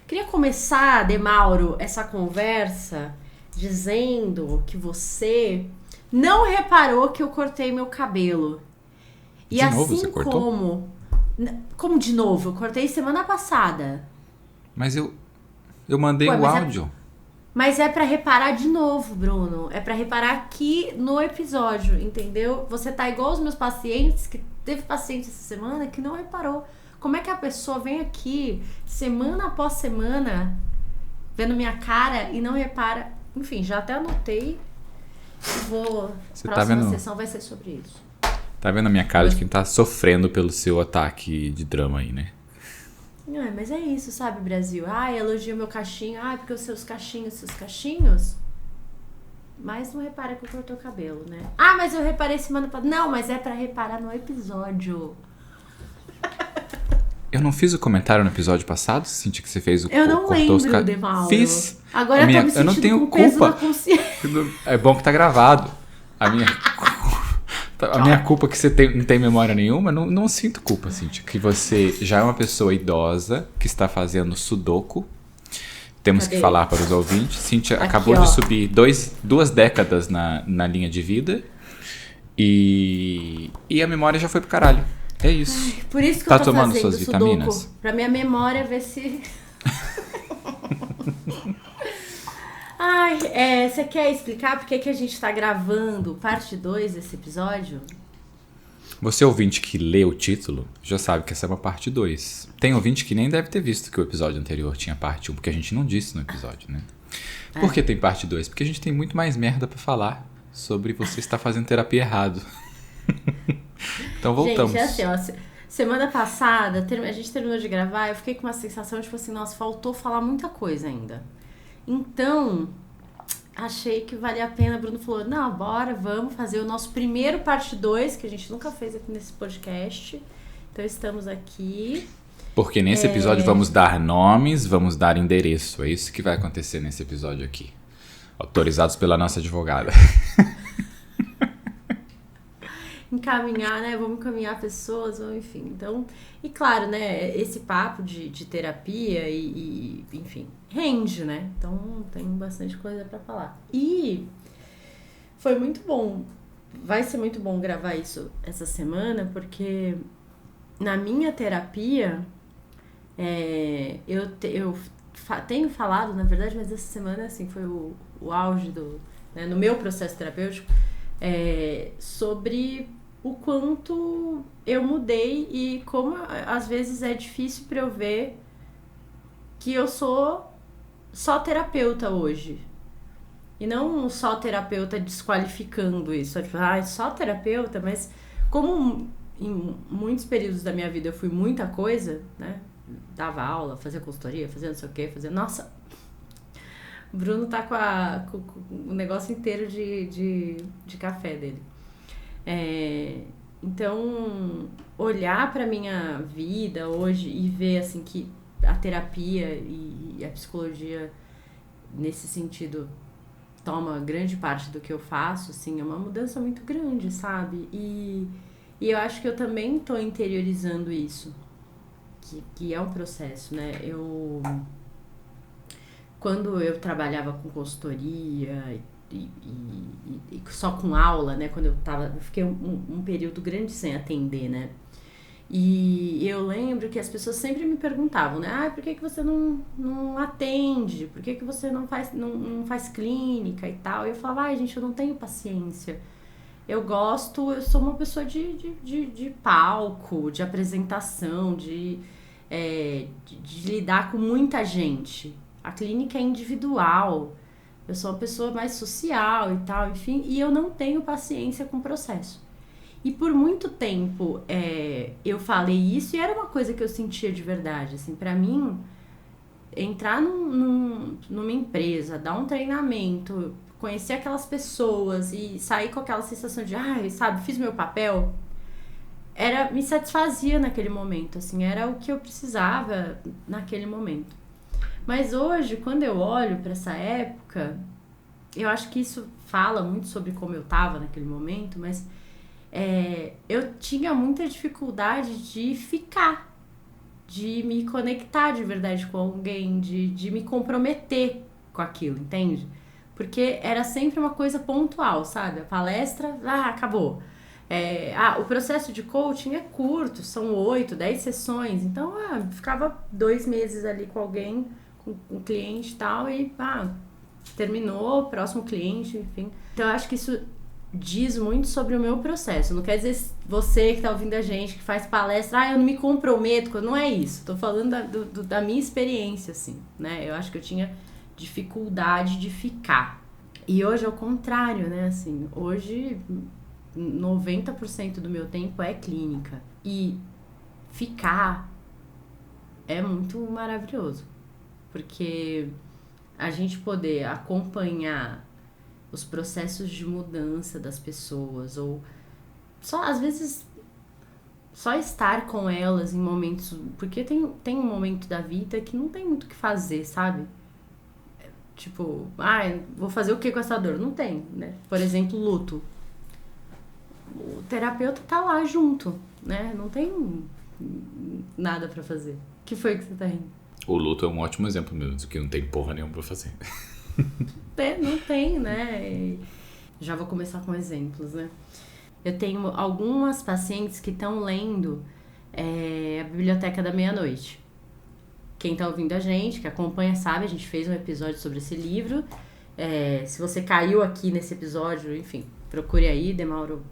Queria começar, Demauro, essa conversa dizendo que você não reparou que eu cortei meu cabelo. E De novo, assim você cortou? como de novo, eu cortei semana passada. Mas eu mandei Ué, o áudio. mas é pra reparar de novo, Bruno. É pra reparar aqui no episódio, entendeu? Você tá igual os meus pacientes, que teve paciente essa semana que não reparou. Como é que a pessoa vem aqui semana após semana vendo minha cara e não repara? Enfim, já até anotei. Você Próxima sessão vai ser sobre isso. tá vendo a minha cara de quem tá sofrendo pelo seu ataque de drama aí, né? Não, mas é isso, sabe, Brasil? Ai, elogio meu cachinho. Ai, porque os seus cachinhos. Mas não repara que eu cortei o cabelo, né? Ah, mas eu reparei semana passada. Não, mas é pra reparar no episódio. Eu não fiz o comentário no episódio passado, senti que você fez o Eu não cortou os lembro, Demauro. Fiz. Agora eu tô me Eu sentindo não tenho com o peso culpa. da consciência. É bom que tá gravado. A minha culpa é que você não tem memória nenhuma, não sinto culpa, Cíntia. Que você já é uma pessoa idosa que está fazendo sudoku. Temos Cadê? que falar para os ouvintes. Cíntia Aqui, acabou ó. de subir 2 décadas na linha de vida. E a memória já foi pro caralho. É isso. Por isso que Tá eu tô tomando fazendo suas sudoku. vitaminas? Pra minha memória ver se... Ai, você quer explicar por que a gente tá gravando parte 2 desse episódio? Você ouvinte que lê o título já sabe que essa é uma parte 2. Tem ouvinte que nem deve ter visto que o episódio anterior tinha parte 1, porque a gente não disse no episódio, né? Por que tem parte 2? Porque a gente tem muito mais merda pra falar sobre você estar fazendo terapia errado. Então voltamos. Gente, é assim, ó, semana passada a gente terminou de gravar, eu fiquei com uma sensação de tipo assim, nossa, faltou falar muita coisa ainda. Então, achei que valia a pena. Bruno falou, não, bora, vamos fazer o nosso primeiro parte 2, que a gente nunca fez aqui nesse podcast. Então estamos aqui. Porque nesse episódio vamos dar nomes, vamos dar endereço. É isso que vai acontecer nesse episódio aqui. Autorizados pela nossa advogada. Encaminhar, né? Vamos encaminhar pessoas, enfim. Então, e claro, né? Esse papo de terapia e enfim, rende, né? Então, tem bastante coisa pra falar. E foi muito bom. Vai ser muito bom gravar isso essa semana, porque na minha terapia, eu tenho falado, na verdade, mas essa semana, assim, foi o auge né, no meu processo terapêutico, sobre o quanto eu mudei e como às vezes é difícil pra eu ver que eu sou só terapeuta hoje. E não só terapeuta desqualificando isso. Tipo, só terapeuta, mas como em muitos períodos da minha vida eu fui muita coisa, né? Dava aula, fazia consultoria, fazia não sei o quê, Nossa, o Bruno tá com o negócio inteiro de café dele. Então, olhar pra minha vida hoje e ver assim que a terapia e a psicologia nesse sentido toma grande parte do que eu faço, assim, é uma mudança muito grande, sabe? E eu acho que eu também tô interiorizando isso, que é um processo, né? Quando eu trabalhava com consultoria e só com aula, né? Quando eu fiquei um período grande sem atender, né? E eu lembro que as pessoas sempre me perguntavam, né? Por que você não atende? Por que você não faz clínica e tal? E eu falava, gente, eu não tenho paciência. Eu sou uma pessoa de palco, de apresentação, de lidar com muita gente. A clínica é individual. Eu sou uma pessoa mais social e tal, enfim, e eu não tenho paciência com o processo. E por muito tempo eu falei isso e era uma coisa que eu sentia de verdade. Assim, pra mim, entrar numa empresa, dar um treinamento, conhecer aquelas pessoas e sair com aquela sensação de, sabe, fiz meu papel, me satisfazia naquele momento, assim, era o que eu precisava naquele momento. Mas hoje, quando eu olho pra essa época, eu acho que isso fala muito sobre como eu tava naquele momento, mas eu tinha muita dificuldade de ficar. de me conectar de verdade com alguém, de me comprometer com aquilo, entende? Porque era sempre uma coisa pontual, sabe? A palestra, acabou. O processo de coaching é curto, são 8, 10 sessões. Então, ficava 2 meses ali com alguém, com um cliente e tal, e terminou, próximo cliente, enfim. Então, eu acho que isso diz muito sobre o meu processo. Não quer dizer você que tá ouvindo a gente, que faz palestra, eu não me comprometo, não é isso. Tô falando da minha experiência, assim, né? Eu acho que eu tinha dificuldade de ficar. E hoje é o contrário, né? Assim, hoje 90% do meu tempo é clínica. E ficar é muito maravilhoso. Porque a gente poder acompanhar os processos de mudança das pessoas, ou só, às vezes, só estar com elas em momentos... Porque tem um momento da vida que não tem muito o que fazer, sabe? Tipo, vou fazer o que com essa dor? Não tem, né? Por exemplo, luto. O terapeuta tá lá junto, né? Não tem nada pra fazer. O que foi que você tá rindo? O luto é um ótimo exemplo mesmo, de que não tem porra nenhuma pra fazer. Não tem, né? Já vou começar com exemplos, né? Eu tenho algumas pacientes que estão lendo a Biblioteca da Meia-Noite. Quem tá ouvindo a gente, que acompanha, sabe, a gente fez um episódio sobre esse livro. Se você caiu aqui nesse episódio, enfim, procure aí, Demauro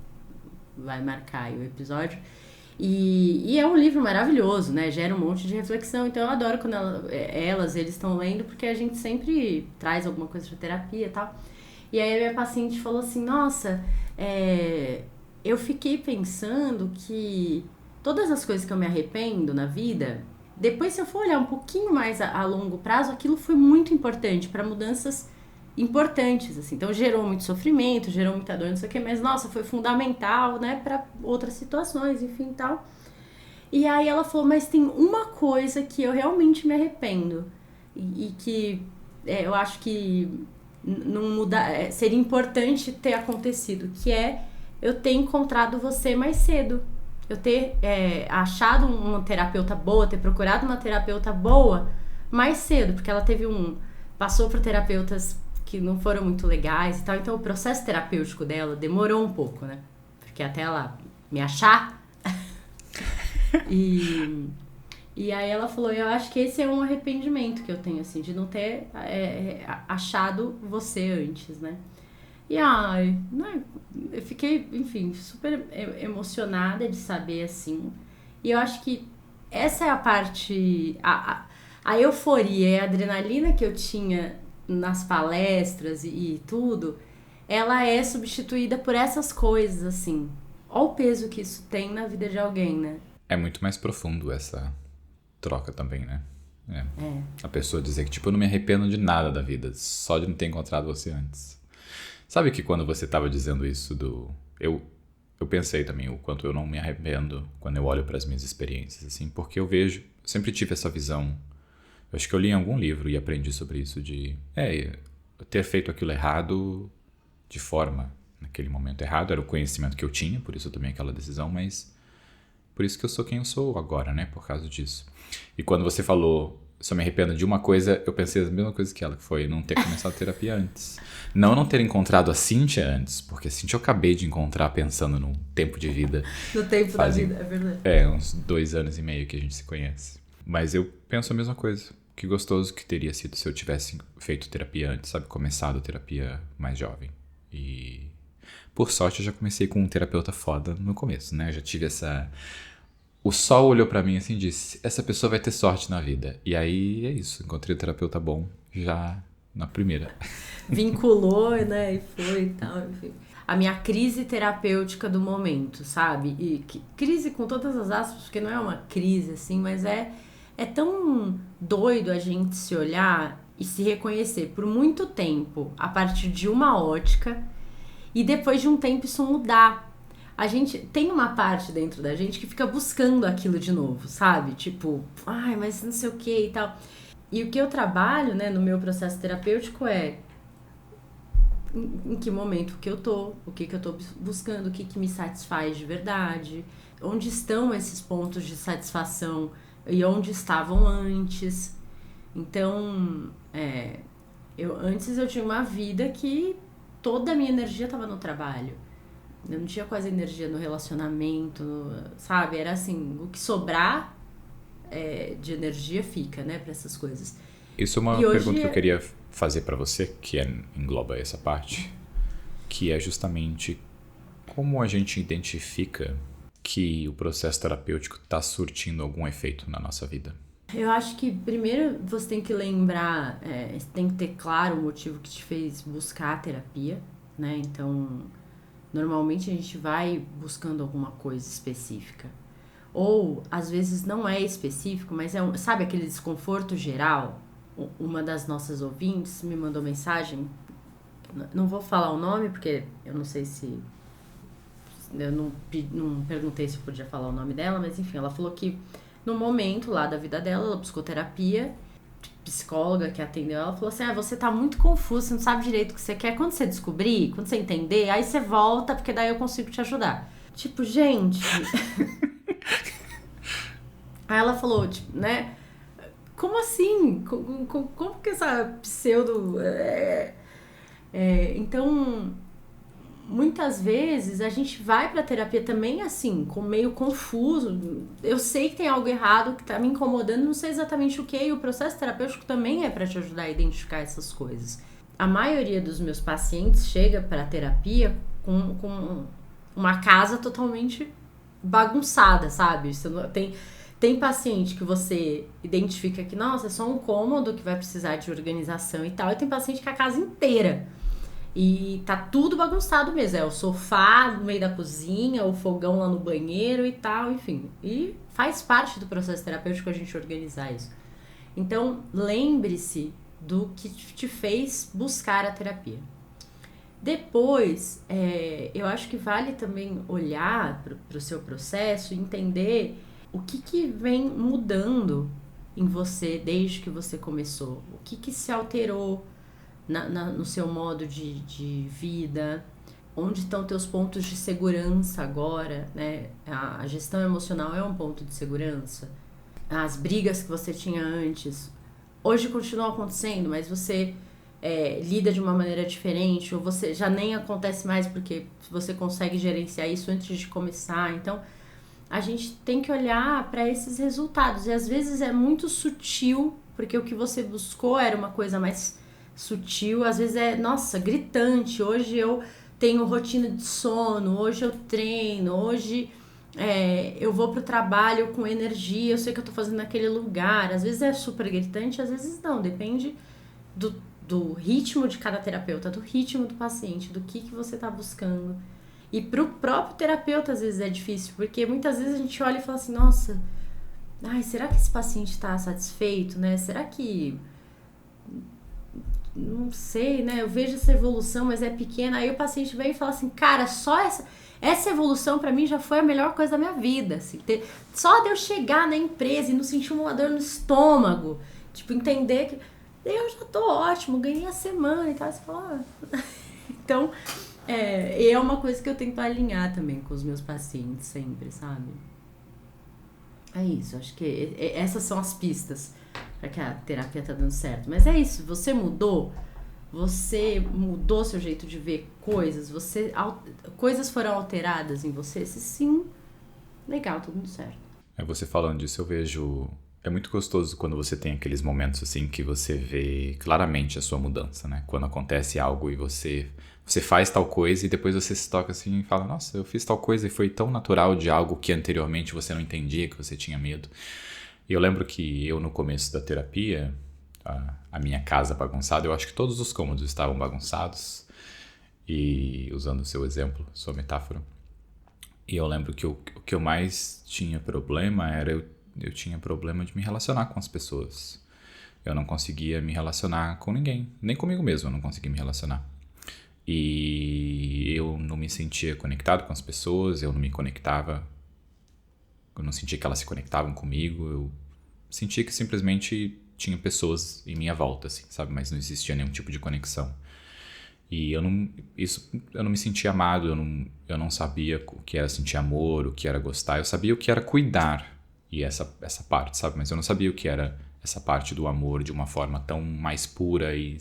vai marcar aí o episódio. E é um livro maravilhoso, né? Gera um monte de reflexão. Então eu adoro quando eles estão lendo, porque a gente sempre traz alguma coisa pra terapia e tal. E aí a minha paciente falou assim, nossa, eu fiquei pensando que todas as coisas que eu me arrependo na vida, depois se eu for olhar um pouquinho mais a longo prazo, aquilo foi muito importante para mudanças importantes, assim. Então gerou muito sofrimento, gerou muita dor, não sei o que, mas nossa, foi fundamental, né, para outras situações, enfim, tal. E aí ela falou, mas tem uma coisa que eu realmente me arrependo e que eu acho que não muda, seria importante ter acontecido, que é eu ter encontrado você mais cedo, eu ter achado uma terapeuta boa, ter procurado uma terapeuta boa mais cedo, porque ela passou por terapeutas que não foram muito legais e tal, então o processo terapêutico dela demorou um pouco, né? Porque até ela me achar. E aí ela falou, eu acho que esse é um arrependimento que eu tenho, assim, de não ter achado você antes, né? E eu fiquei, enfim, super emocionada de saber, assim. E eu acho que essa é a parte, a euforia e a adrenalina que eu tinha nas palestras e tudo, ela é substituída por essas coisas, assim. Olha o peso que isso tem na vida de alguém, né? É muito mais profundo essa troca também, né? A pessoa dizer que, tipo, eu não me arrependo de nada da vida, só de não ter encontrado você antes. Sabe que quando você tava dizendo isso eu pensei também o quanto eu não me arrependo quando eu olho para as minhas experiências, assim, porque eu sempre tive essa visão. Eu acho que eu li em algum livro e aprendi sobre isso de ter feito aquilo errado de forma, naquele momento errado, era o conhecimento que eu tinha, por isso eu tomei aquela decisão, mas por isso que eu sou quem eu sou agora, né, por causa disso. E quando você falou, só me arrependo de uma coisa, eu pensei a mesma coisa que ela, que foi não ter começado a terapia antes. Não ter encontrado a Cíntia antes, porque a Cíntia eu acabei de encontrar pensando no tempo de vida. No tempo da vida, é verdade. Uns 2 anos e meio que a gente se conhece. Mas eu penso a mesma coisa. Que gostoso que teria sido se eu tivesse feito terapia antes, sabe? Começado a terapia mais jovem. E por sorte eu já comecei com um terapeuta foda no começo, né? Eu já tive essa... O sol olhou pra mim assim e disse, essa pessoa vai ter sorte na vida. E aí é isso, encontrei um terapeuta bom já na primeira. Vinculou, né? E foi e tal, enfim. A minha crise terapêutica do momento, sabe? E crise com todas as aspas, porque não é uma crise assim, mas é tão doido a gente se olhar e se reconhecer por muito tempo a partir de uma ótica e depois de um tempo isso mudar. A gente tem uma parte dentro da gente que fica buscando aquilo de novo, sabe? Tipo, mas não sei o que e tal. E o que eu trabalho, né, no meu processo terapêutico é em que momento que eu tô, o que eu tô buscando, o que me satisfaz de verdade, onde estão esses pontos de satisfação e onde estavam antes. Então, antes eu tinha uma vida que toda a minha energia estava no trabalho. Eu não tinha quase energia no relacionamento, sabe? Era assim, o que sobrar de energia fica, né, para essas coisas. Isso é uma pergunta que eu queria fazer para você, que engloba essa parte, que é justamente como a gente identifica que o processo terapêutico está surtindo algum efeito na nossa vida. Eu acho que primeiro você tem que lembrar, você tem que ter claro o motivo que te fez buscar a terapia, né? Então, normalmente a gente vai buscando alguma coisa específica. Ou, às vezes, não é específico, mas sabe aquele desconforto geral? Uma das nossas ouvintes me mandou mensagem, não vou falar o nome, porque eu não sei se... Eu não perguntei se eu podia falar o nome dela, mas enfim, ela falou que no momento lá da vida dela, ela buscou terapia, psicóloga que atendeu ela falou assim, você tá muito confuso, você não sabe direito o que você quer. Quando você descobrir, quando você entender, aí você volta, porque daí eu consigo te ajudar. Tipo, gente... Aí ela falou, tipo, né? Como assim? Como que essa pseudo... Então... Muitas vezes a gente vai pra terapia também assim, com meio confuso. Eu sei que tem algo errado que tá me incomodando, não sei exatamente o que, e o processo terapêutico também é pra te ajudar a identificar essas coisas. A maioria dos meus pacientes chega pra terapia com uma casa totalmente bagunçada, sabe? Tem paciente que você identifica que, nossa, é só um cômodo que vai precisar de organização e tal, e tem paciente que é a casa inteira. E tá tudo bagunçado mesmo, o sofá no meio da cozinha, o fogão lá no banheiro e tal, enfim. E faz parte do processo terapêutico a gente organizar isso. Então, lembre-se do que te fez buscar a terapia. Depois, eu acho que vale também olhar para o seu processo e entender o que vem mudando em você desde que você começou. O que se alterou no seu modo de vida, onde estão teus pontos de segurança agora, né? A gestão emocional é um ponto de segurança. As brigas que você tinha antes, hoje continuam acontecendo, mas você lida de uma maneira diferente, ou você já nem acontece mais porque você consegue gerenciar isso antes de começar. Então, a gente tem que olhar para esses resultados, e às vezes é muito sutil, porque o que você buscou era uma coisa mais sutil, às vezes nossa, gritante. Hoje eu tenho rotina de sono, hoje eu treino, hoje eu vou pro trabalho com energia, eu sei que eu tô fazendo naquele lugar. Às vezes é super gritante, às vezes não, depende do ritmo de cada terapeuta, do ritmo do paciente, do que você tá buscando. E pro próprio terapeuta às vezes é difícil, porque muitas vezes a gente olha e fala assim, nossa, será que esse paciente tá satisfeito, né? Será que... não sei, né? Eu vejo essa evolução, mas é pequena. Aí o paciente vem e fala assim, cara, só essa evolução pra mim já foi a melhor coisa da minha vida, assim. Só de eu chegar na empresa e não sentir uma dor no estômago, tipo, entender que eu já tô ótimo, ganhei a semana e tal. Você fala, Então, é uma coisa que eu tento alinhar também com os meus pacientes sempre, sabe? É isso, acho que essas são as pistas para que a terapia tá dando certo. Mas é isso, você mudou seu jeito de ver coisas, coisas foram alteradas em você? Se sim, legal, tudo muito certo. Você falando disso, eu vejo... É muito gostoso quando você tem aqueles momentos assim que você vê claramente a sua mudança, né? Quando acontece algo e você faz tal coisa e depois você se toca assim e fala, nossa, eu fiz tal coisa e foi tão natural de algo que anteriormente você não entendia, que você tinha medo. E eu lembro que eu, no começo da terapia, a minha casa bagunçada, eu acho que todos os cômodos estavam bagunçados, e usando o seu exemplo, sua metáfora. E eu lembro que o que eu mais tinha problema era eu tinha problema de me relacionar com as pessoas. Eu não conseguia me relacionar com ninguém, nem comigo mesmo eu não conseguia me relacionar. E eu não me sentia conectado com as pessoas, eu não me conectava, eu não sentia que elas se conectavam comigo, eu sentia que simplesmente tinha pessoas em minha volta, assim, sabe? Mas não existia nenhum tipo de conexão. E eu não me sentia amado, eu não sabia o que era sentir amor, o que era gostar, eu sabia o que era cuidar. e essa parte, sabe? Mas eu não sabia o que era essa parte do amor de uma forma tão mais pura e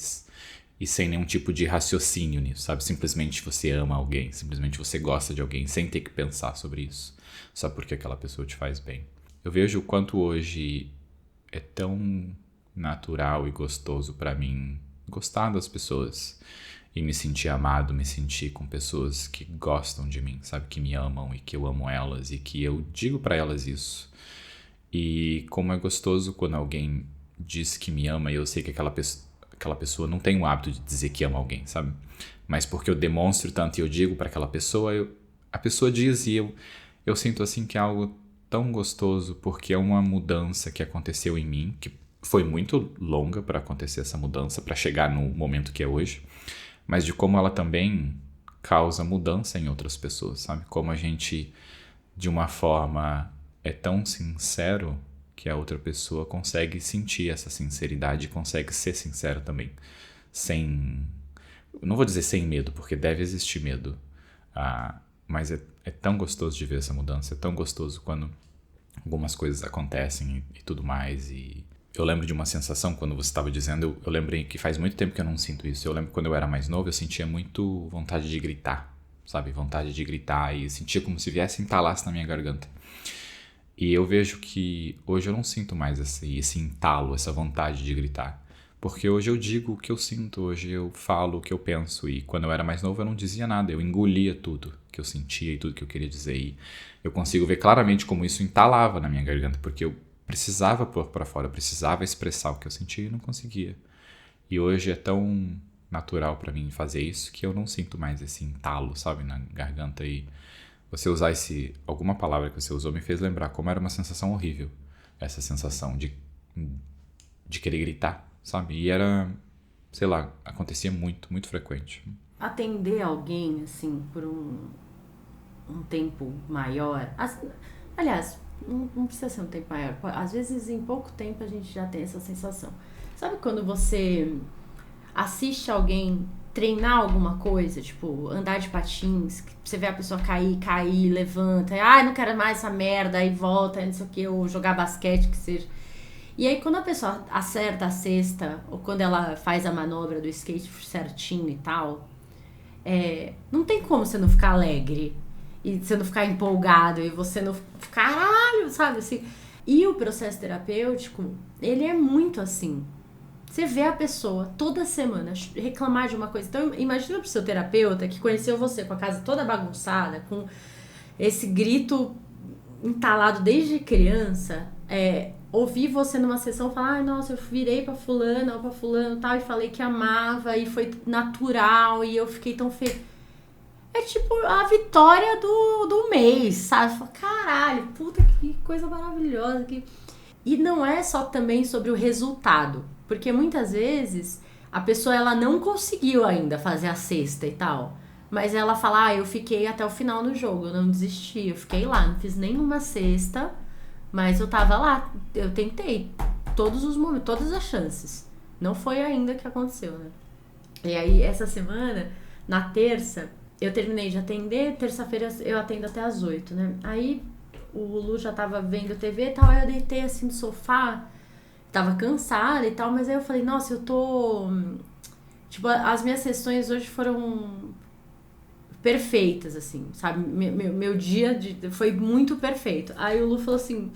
sem nenhum tipo de raciocínio nisso, sabe? Simplesmente você ama alguém, simplesmente você gosta de alguém, sem ter que pensar sobre isso, só porque aquela pessoa te faz bem. Eu vejo o quanto hoje é tão natural e gostoso pra mim gostar das pessoas e me sentir amado, me sentir com pessoas que gostam de mim, sabe? Que me amam e que eu amo elas e que eu digo pra elas isso. E como é gostoso quando alguém diz que me ama e eu sei que aquela pessoa não tem o hábito de dizer que ama alguém, sabe? Mas porque eu demonstro tanto e eu digo pra aquela pessoa, a pessoa diz e eu sinto assim que é algo tão gostoso, porque é uma mudança que aconteceu em mim, que foi muito longa pra acontecer essa mudança, pra chegar no momento que é hoje, mas de como ela também causa mudança em outras pessoas, sabe? Como a gente, de uma forma, é tão sincero que a outra pessoa consegue sentir essa sinceridade e consegue ser sincera também. Não vou dizer sem medo, porque deve existir medo. Mas é tão gostoso de ver essa mudança, é tão gostoso quando algumas coisas acontecem e tudo mais. E eu lembro de uma sensação quando você estava dizendo, eu lembrei que faz muito tempo que eu não sinto isso. Eu lembro quando eu era mais novo, eu sentia muito vontade de gritar, sabe? Vontade de gritar e sentia como se viesse entalasse na minha garganta. E eu vejo que hoje eu não sinto mais esse entalo, essa vontade de gritar. Porque hoje eu digo o que eu sinto, hoje eu falo o que eu penso. E quando eu era mais novo eu não dizia nada, eu engolia tudo que eu sentia e tudo que eu queria dizer. E eu consigo ver claramente como isso entalava na minha garganta, porque eu precisava pôr pra fora, eu precisava expressar o que eu sentia e não conseguia. E hoje é tão natural pra mim fazer isso que eu não sinto mais esse entalo, sabe, na garganta. E você usar alguma palavra que você usou me fez lembrar como era uma sensação horrível. Essa sensação de querer gritar, sabe? E era, sei lá, acontecia muito, muito frequente. Atender alguém, assim, por um tempo maior. Aliás, não precisa ser um tempo maior. Às vezes, em pouco tempo, a gente já tem essa sensação. Sabe quando você assiste alguém treinar alguma coisa, tipo, andar de patins, você vê a pessoa cair, levanta, não quero mais essa merda, aí volta, não sei o que, ou jogar basquete, que seja. E aí quando a pessoa acerta a cesta, ou quando ela faz a manobra do skate certinho e tal, não tem como você não ficar alegre, e você não ficar empolgado, e você não ficar, caralho, sabe, assim. E o processo terapêutico, ele é muito assim. Você vê a pessoa toda semana reclamar de uma coisa. Então, imagina pro seu terapeuta que conheceu você com a casa toda bagunçada, com esse grito entalado desde criança, ouvir você numa sessão falar, nossa, eu virei pra fulana ou pra fulano tal, e falei que amava, e foi natural, e eu fiquei tão feliz. É tipo a vitória do mês, sabe? Fala, caralho, puta que coisa maravilhosa. E não é só também sobre o resultado. Porque muitas vezes a pessoa ela não conseguiu ainda fazer a cesta e tal. Mas ela fala, eu fiquei até o final no jogo, eu não desisti, eu fiquei lá, não fiz nenhuma cesta, mas eu tava lá, eu tentei todos os momentos, todas as chances. Não foi ainda que aconteceu, né? E aí essa semana, na terça, eu terminei de atender, terça-feira eu atendo até às 8, né? Aí o Lu já tava vendo TV e tal, aí eu deitei assim no sofá, tava cansada e tal, mas aí eu falei, nossa, eu tô... Tipo, as minhas sessões hoje foram perfeitas, assim, sabe? Meu dia foi muito perfeito. Aí o Lu falou assim,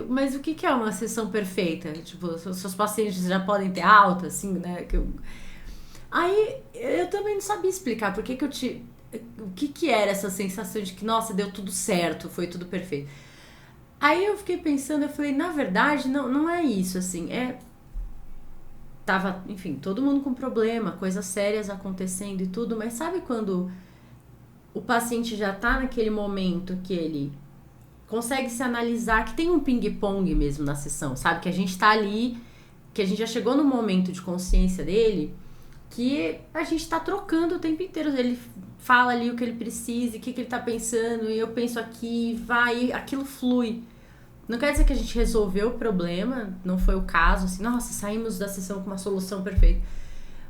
mas o que é uma sessão perfeita? Tipo, seus pacientes já podem ter alta, assim, né? Aí eu também não sabia explicar o que era essa sensação de que, nossa, deu tudo certo, foi tudo perfeito. Aí eu fiquei pensando, eu falei, na verdade, não é isso, assim, tava, enfim, todo mundo com problema, coisas sérias acontecendo e tudo, mas sabe quando o paciente já tá naquele momento que ele consegue se analisar, que tem um ping-pong mesmo na sessão, sabe? Que a gente tá ali, que a gente já chegou no momento de consciência dele, que a gente tá trocando o tempo inteiro. Ele fala ali o que ele precisa, o que ele tá pensando, e eu penso aqui, vai, aquilo flui. Não quer dizer que a gente resolveu o problema, não foi o caso, assim, nossa, saímos da sessão com uma solução perfeita.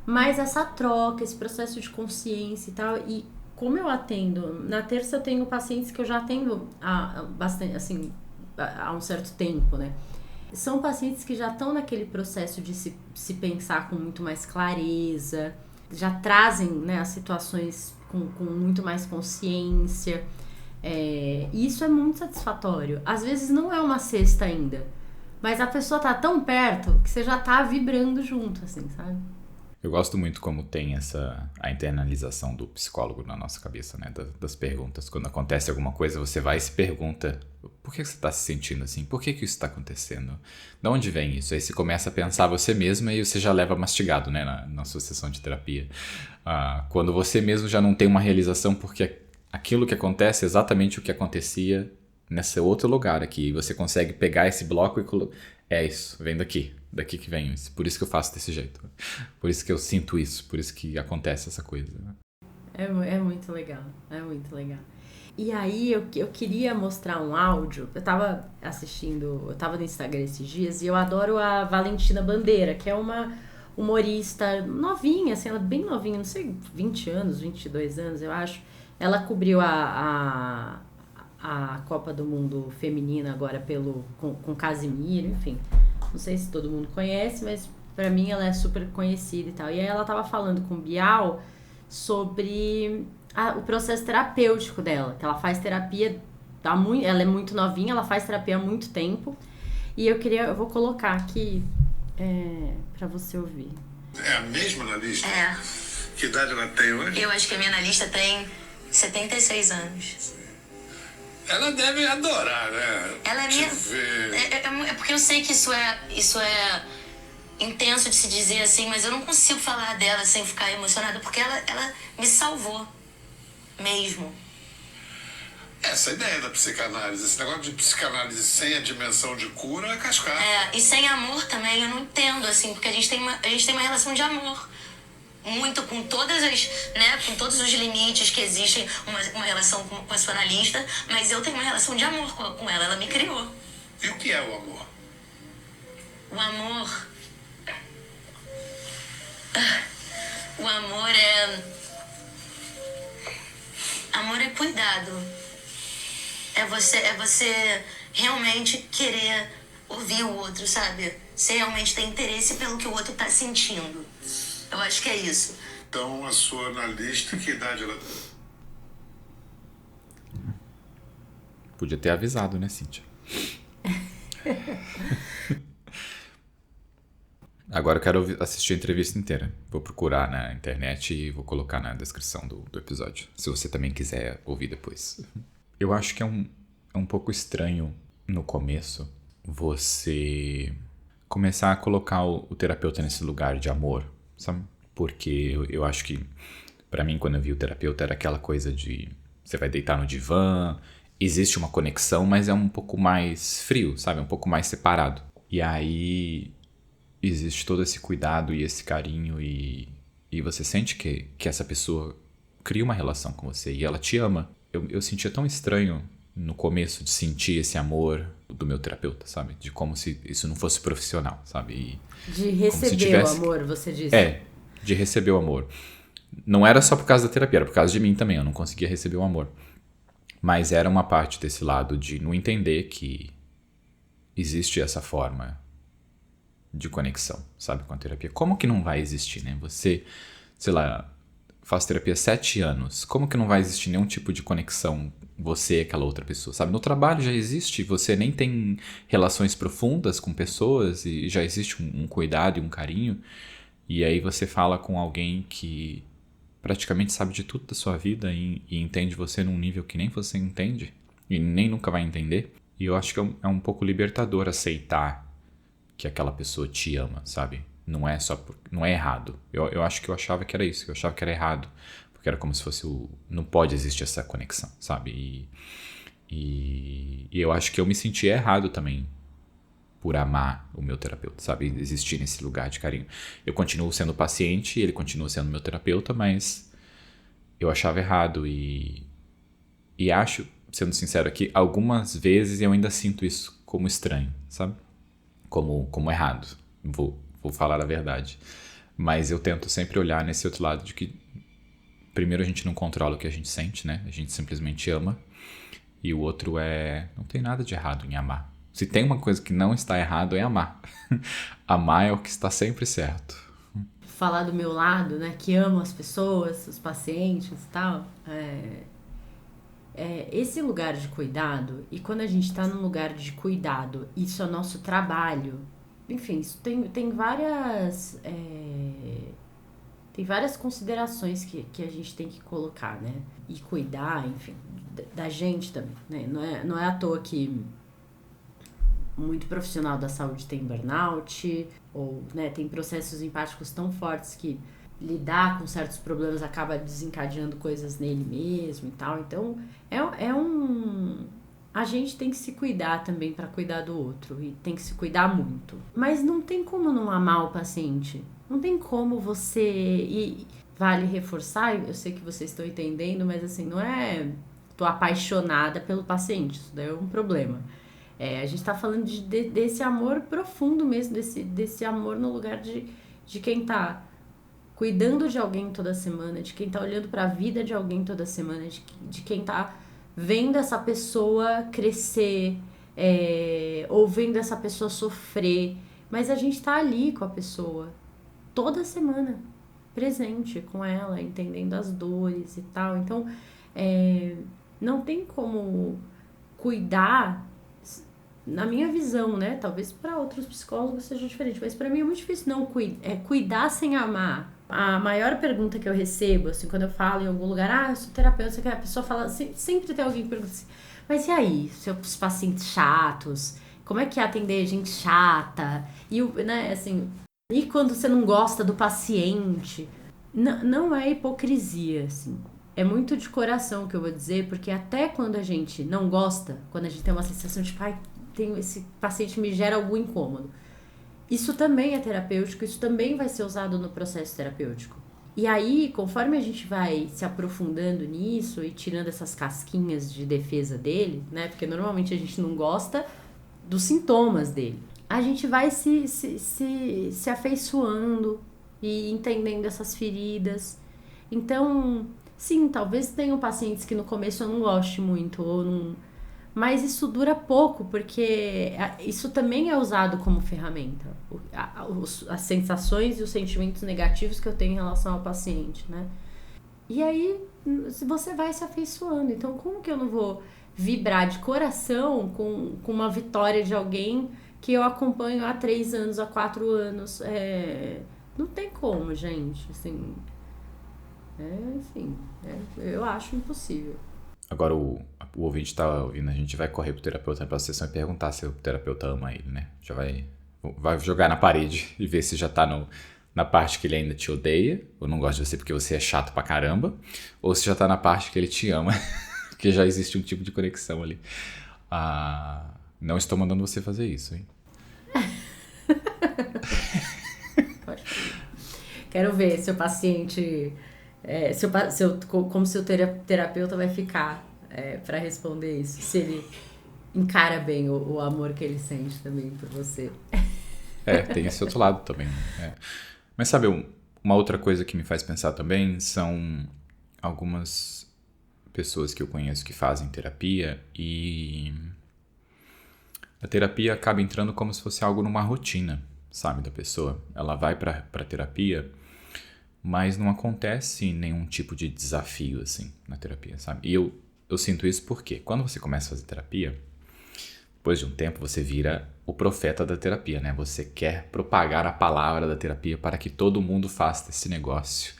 Mas essa troca, esse processo de consciência e tal, e como eu atendo, na terça eu tenho pacientes que eu já atendo bastante, assim, há um certo tempo, né? São pacientes que já estão naquele processo de se pensar com muito mais clareza, já trazem, né, as situações com muito mais consciência. E isso é muito satisfatório. Às vezes não é uma cesta ainda, mas a pessoa tá tão perto que você já tá vibrando junto, assim, sabe? Eu gosto muito como tem a internalização do psicólogo na nossa cabeça, né? Das perguntas. Quando acontece alguma coisa, você vai e se pergunta: por que você está se sentindo assim? Por que isso está acontecendo? De onde vem isso? Aí você começa a pensar você mesmo e você já leva mastigado, né? Na sua sessão de terapia. Quando você mesmo já não tem uma realização, porque aquilo que acontece é exatamente o que acontecia nesse outro lugar aqui. E você consegue pegar esse bloco e é isso, vem daqui que vem isso. Por isso que eu faço desse jeito. Por isso que eu sinto isso. Por isso que acontece essa coisa. É muito legal. É muito legal. E aí eu queria mostrar um áudio. Eu tava no Instagram esses dias e eu adoro a Valentina Bandeira, que é uma humorista novinha, assim, ela é bem novinha, não sei, 20 anos, 22 anos, eu acho. Ela cobriu a Copa do Mundo feminina agora com Casimiro, enfim. Não sei se todo mundo conhece, mas pra mim ela é super conhecida e tal. E aí ela tava falando com o Bial sobre o processo terapêutico dela, que ela faz terapia, ela é muito novinha, ela faz terapia há muito tempo. E eu vou colocar aqui pra você ouvir. É a mesma analista? É. Que idade ela tem hoje? Eu acho que a minha analista tem 76 anos. Ela deve adorar, né? Ela é minha... É porque eu sei que isso é intenso de se dizer assim, mas eu não consigo falar dela sem ficar emocionada, porque ela me salvou mesmo. Essa ideia da psicanálise, esse negócio de psicanálise sem a dimensão de cura é cascata. E sem amor também, eu não entendo, assim, porque a gente tem uma relação de amor. Muito com todas com todos os limites que existem uma relação com a sua analista, mas eu tenho uma relação de amor com ela me criou. E o que é o amor? O amor é cuidado. É você realmente querer ouvir o outro, sabe? Você realmente tem interesse pelo que o outro tá sentindo. Eu acho que é isso. Então, a sua analista, que idade ela tem? Podia ter avisado, né, Cíntia? Agora eu quero assistir a entrevista inteira. Vou procurar na internet e vou colocar na descrição do episódio, se você também quiser ouvir depois. Eu acho que é um pouco estranho no começo você começar a colocar o terapeuta nesse lugar de amor, sabe? Porque eu acho que, pra mim, quando eu vi o terapeuta, era aquela coisa de você vai deitar no divã, existe uma conexão, mas é um pouco mais frio, sabe? Um pouco mais separado. E aí existe todo esse cuidado e esse carinho e você sente que essa pessoa cria uma relação com você e ela te ama. Eu sentia tão estranho no começo de sentir esse amor do meu terapeuta, sabe? De como se isso não fosse profissional, sabe? De receber o amor, você disse. De receber o amor. Não era só por causa da terapia, era por causa de mim também, eu não conseguia receber o amor. Mas era uma parte desse lado de não entender que existe essa forma de conexão, sabe, com a terapia. Como que não vai existir, né? Você, sei lá, faz terapia há 7 anos, como que não vai existir nenhum tipo de conexão você e aquela outra pessoa, sabe? No trabalho já existe, você nem tem relações profundas com pessoas e já existe um cuidado e um carinho. E aí você fala com alguém que praticamente sabe de tudo da sua vida e entende você num nível que nem você entende e nem nunca vai entender. E eu acho que é um pouco libertador aceitar que aquela pessoa te ama, sabe? Não é errado. Eu acho que eu achava que era isso, eu achava que era errado. Porque era como se fosse não pode existir essa conexão, sabe? E eu acho que eu me sentia errado também por amar o meu terapeuta, sabe? Existir nesse lugar de carinho. Eu continuo sendo paciente, ele continua sendo meu terapeuta, mas eu achava errado e acho, sendo sincero aqui, algumas vezes eu ainda sinto isso como estranho, sabe? Como errado. Vou falar a verdade. Mas eu tento sempre olhar nesse outro lado de que primeiro a gente não controla o que a gente sente, né? A gente simplesmente ama. E o outro não tem nada de errado em amar. Se tem uma coisa que não está errado, é amar. Amar é o que está sempre certo. Falar do meu lado, né, que amo as pessoas, os pacientes e tal, esse lugar de cuidado, e quando a gente tá num lugar de cuidado, isso é nosso trabalho, enfim, isso tem várias considerações que a gente tem que colocar, né, e cuidar, enfim, da gente também, né, não é à toa que muito profissional da saúde tem burnout, ou, né, tem processos empáticos tão fortes que lidar com certos problemas acaba desencadeando coisas nele mesmo e tal. Então, a gente tem que se cuidar também para cuidar do outro, e tem que se cuidar muito. Mas não tem como não amar o paciente. Não tem como você... E vale reforçar, eu sei que vocês estão entendendo, mas assim, não é... Tô apaixonada pelo paciente, isso daí é um problema. A gente tá falando desse amor profundo mesmo, desse amor no lugar de quem tá cuidando de alguém toda semana, de quem tá olhando pra vida de alguém toda semana, de quem tá vendo essa pessoa crescer, ou vendo essa pessoa sofrer. Mas a gente tá ali com a pessoa toda semana, presente com ela, entendendo as dores e tal. Então, não tem como cuidar... Na minha visão, né? Talvez para outros psicólogos seja diferente, mas para mim é muito difícil não cuidar sem amar. A maior pergunta que eu recebo, assim, quando eu falo em algum lugar, eu sou terapeuta, que a pessoa fala, sempre tem alguém que pergunta assim, mas e aí, seus pacientes chatos? Como é que é atender gente chata? E, né, assim, e quando você não gosta do paciente? Não é hipocrisia, assim. É muito de coração que eu vou dizer, porque até quando a gente não gosta, quando a gente tem uma sensação de, esse paciente me gera algum incômodo. Isso também é terapêutico, isso também vai ser usado no processo terapêutico. E aí, conforme a gente vai se aprofundando nisso e tirando essas casquinhas de defesa dele, né? Porque normalmente a gente não gosta dos sintomas dele. A gente vai se afeiçoando e entendendo essas feridas. Então, sim, talvez tenham pacientes que no começo eu não goste muito, ou não... Mas isso dura pouco, porque isso também é usado como ferramenta. As sensações e os sentimentos negativos que eu tenho em relação ao paciente, né? E aí, você vai se afeiçoando. Então, como que eu não vou vibrar de coração com uma vitória de alguém que eu acompanho há 3 anos, há 4 anos? Não tem como, gente. Assim, eu acho impossível. Agora o ouvinte tá ouvindo, a gente vai correr pro terapeuta na próxima sessão e perguntar se o terapeuta ama ele, né? Já vai jogar na parede e ver se já tá na parte que ele ainda te odeia, ou não gosta de você porque você é chato pra caramba, ou se já tá na parte que ele te ama, porque já existe um tipo de conexão ali. Não estou mandando você fazer isso, hein? Quero ver se o paciente... como seu terapeuta vai ficar para responder isso, se ele encara bem o amor que ele sente também por você. Tem esse outro lado também. Mas sabe, uma outra coisa que me faz pensar também são algumas pessoas que eu conheço que fazem terapia, e a terapia acaba entrando como se fosse algo numa rotina, sabe, da pessoa. Ela vai pra terapia, mas não acontece nenhum tipo de desafio, assim, na terapia, sabe? E eu sinto isso porque quando você começa a fazer terapia, depois de um tempo você vira o profeta da terapia, né? Você quer propagar a palavra da terapia para que todo mundo faça esse negócio.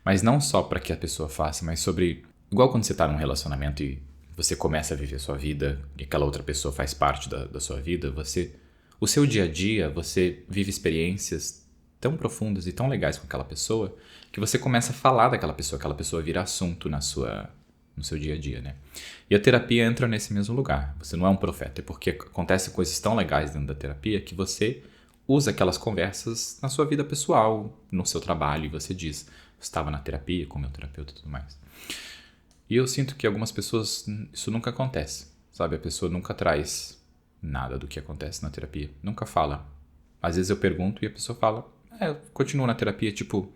Mas não só para que a pessoa faça, mas sobre... Igual quando você está num relacionamento e você começa a viver a sua vida e aquela outra pessoa faz parte da sua vida, o seu dia a dia, você vive experiências tão profundas e tão legais com aquela pessoa que você começa a falar daquela pessoa, aquela pessoa vira assunto no seu dia a dia, né? E a terapia entra nesse mesmo lugar. Você não é um profeta, é porque acontecem coisas tão legais dentro da terapia que você usa aquelas conversas na sua vida pessoal, no seu trabalho, e você diz, estava na terapia com o meu terapeuta e tudo mais. E eu sinto que algumas pessoas, isso nunca acontece, sabe? A pessoa nunca traz nada do que acontece na terapia, nunca fala. Às vezes eu pergunto e a pessoa fala, eu continuo na terapia, tipo,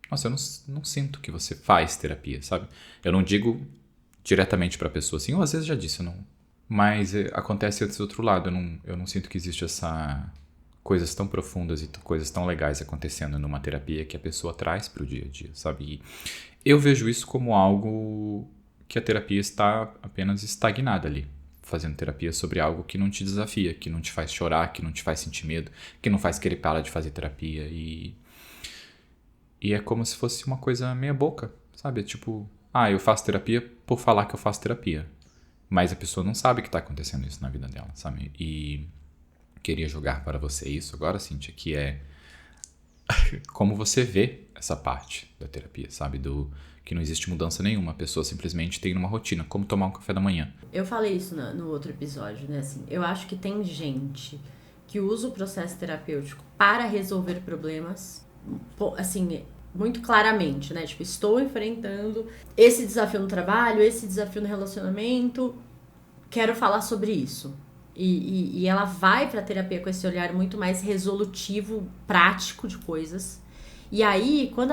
nossa, eu não sinto que você faz terapia, sabe? Eu não digo diretamente pra pessoa assim, ou às vezes já disse, eu Mas acontece desse outro lado. Eu não sinto que existe coisas tão profundas e coisas tão legais acontecendo numa terapia que a pessoa traz pro dia a dia, sabe? E eu vejo isso como algo que a terapia está apenas estagnada ali. Fazendo terapia sobre algo que não te desafia, que não te faz chorar, que não te faz sentir medo, que não faz querer parar de fazer terapia. E é como se fosse uma coisa meia boca, sabe? Tipo, eu faço terapia por falar que eu faço terapia. Mas a pessoa não sabe que está acontecendo isso na vida dela, sabe? E queria jogar para você isso agora, Cíntia, que é como você vê essa parte da terapia, sabe? Que não existe mudança nenhuma, a pessoa simplesmente tem uma rotina, como tomar um café da manhã. Eu falei isso no outro episódio, né? Assim, eu acho que tem gente que usa o processo terapêutico para resolver problemas, assim, muito claramente, né? Tipo, estou enfrentando esse desafio no trabalho, esse desafio no relacionamento, quero falar sobre isso. E ela vai pra terapia com esse olhar muito mais resolutivo, prático de coisas. E aí, quando